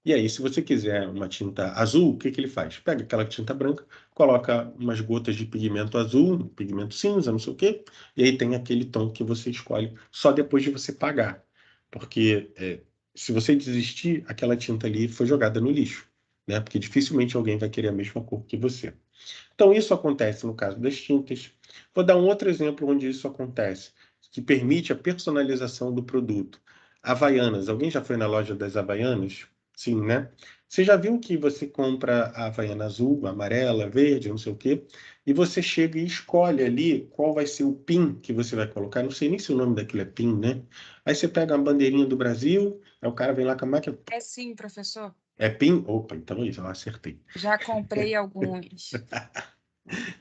E aí, se você quiser uma tinta azul, o que ele faz? Pega aquela tinta branca, coloca umas gotas de pigmento azul, pigmento cinza, não sei o quê, e aí tem aquele tom que você escolhe só depois de você pagar. Porque se você desistir, aquela tinta ali foi jogada no lixo, né? Porque dificilmente alguém vai querer a mesma cor que você. Então, isso acontece no caso das tintas. Vou dar um outro exemplo onde isso acontece, que permite a personalização do produto. Havaianas. Alguém já foi na loja das Havaianas? Sim, né? Você já viu que você compra a Havaiana azul, amarela, verde, não sei o quê, e você chega e escolhe ali qual vai ser o pin que você vai colocar. Não sei nem se o nome daquilo é pin, né? Aí você pega a bandeirinha do Brasil, aí o cara vem lá com a máquina. É sim, professor. É pin? Opa, então é isso, eu acertei. Já comprei alguns.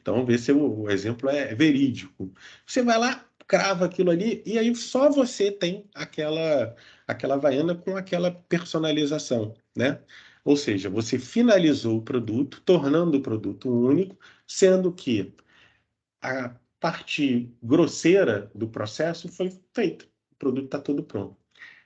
Então, vamos ver se o exemplo é verídico. Você vai lá, crava aquilo ali, e aí só você tem aquela Havaiana com aquela personalização, né? Ou seja, você finalizou o produto, tornando o produto único, sendo que a parte grosseira do processo foi feita. O produto está todo pronto.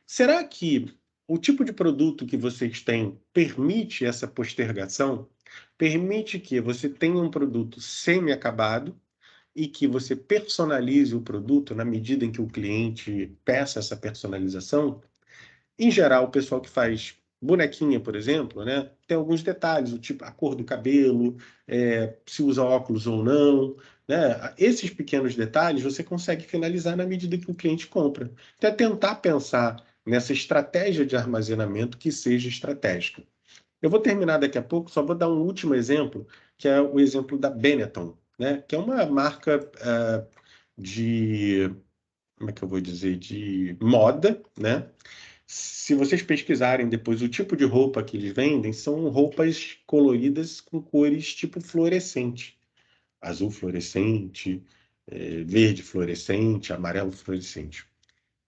Será que o tipo de produto que vocês têm permite essa postergação? Permite que você tenha um produto semi-acabado e que você personalize o produto na medida em que o cliente peça essa personalização? Em geral, o pessoal que faz bonequinha, por exemplo, né, tem alguns detalhes, o tipo, a cor do cabelo, se usa óculos ou não, né? Esses pequenos detalhes você consegue finalizar na medida que o cliente compra. Então, é tentar pensar nessa estratégia de armazenamento que seja estratégica. Eu vou terminar daqui a pouco, só vou dar um último exemplo, que é o exemplo da Benetton, né? Que é uma marca de, como é que eu vou dizer, de moda, né? Se vocês pesquisarem depois o tipo de roupa que eles vendem, são roupas coloridas com cores tipo fluorescente. Azul fluorescente, verde fluorescente, amarelo fluorescente.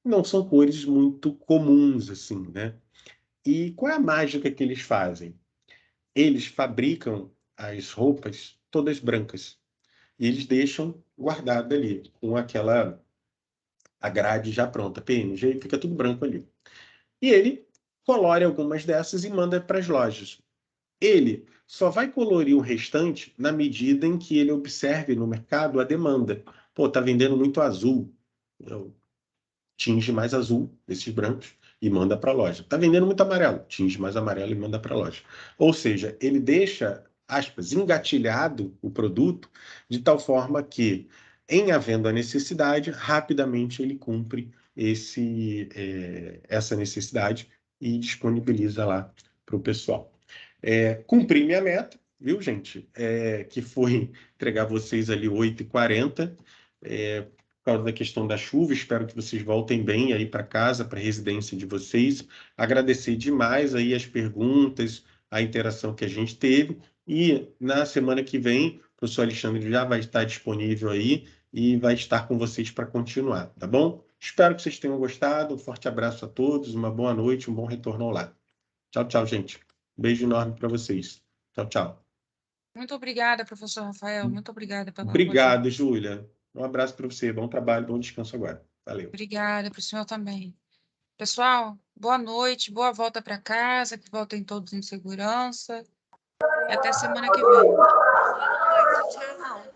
Não são cores muito comuns, assim, né? E qual é a mágica que eles fazem? Eles fabricam as roupas todas brancas. E eles deixam guardada ali, com a grade já pronta, PNG, fica tudo branco ali. E ele colore algumas dessas e manda para as lojas. Ele só vai colorir o restante na medida em que ele observe no mercado a demanda. Pô, tá vendendo muito azul. Eu tinge mais azul desses brancos e manda para a loja. Tá vendendo muito amarelo. Tinge mais amarelo e manda para a loja. Ou seja, ele deixa, aspas, engatilhado o produto de tal forma que, em havendo a necessidade, rapidamente ele cumpre essa necessidade e disponibiliza lá para o pessoal. Cumpri minha meta, viu, gente? Que foi entregar vocês ali 8h40. causa da questão da chuva. Espero que vocês voltem bem aí para casa, para a residência de vocês. Agradecer demais aí as perguntas, a interação que a gente teve. E na semana que vem, o professor Alexandre já vai estar disponível aí e vai estar com vocês para continuar, tá bom? Espero que vocês tenham gostado. Um forte abraço a todos, uma boa noite, um bom retorno ao lar. Tchau, tchau, gente. Um beijo enorme para vocês. Tchau, tchau. Muito obrigada, professor Rafael. Muito obrigada pela Obrigado, Júlia. Um abraço para você. Bom trabalho, bom descanso agora. Valeu. Obrigada para o senhor também. Pessoal, boa noite, boa volta para casa, que voltem todos em segurança. E até semana que vem. Boa noite, tchau.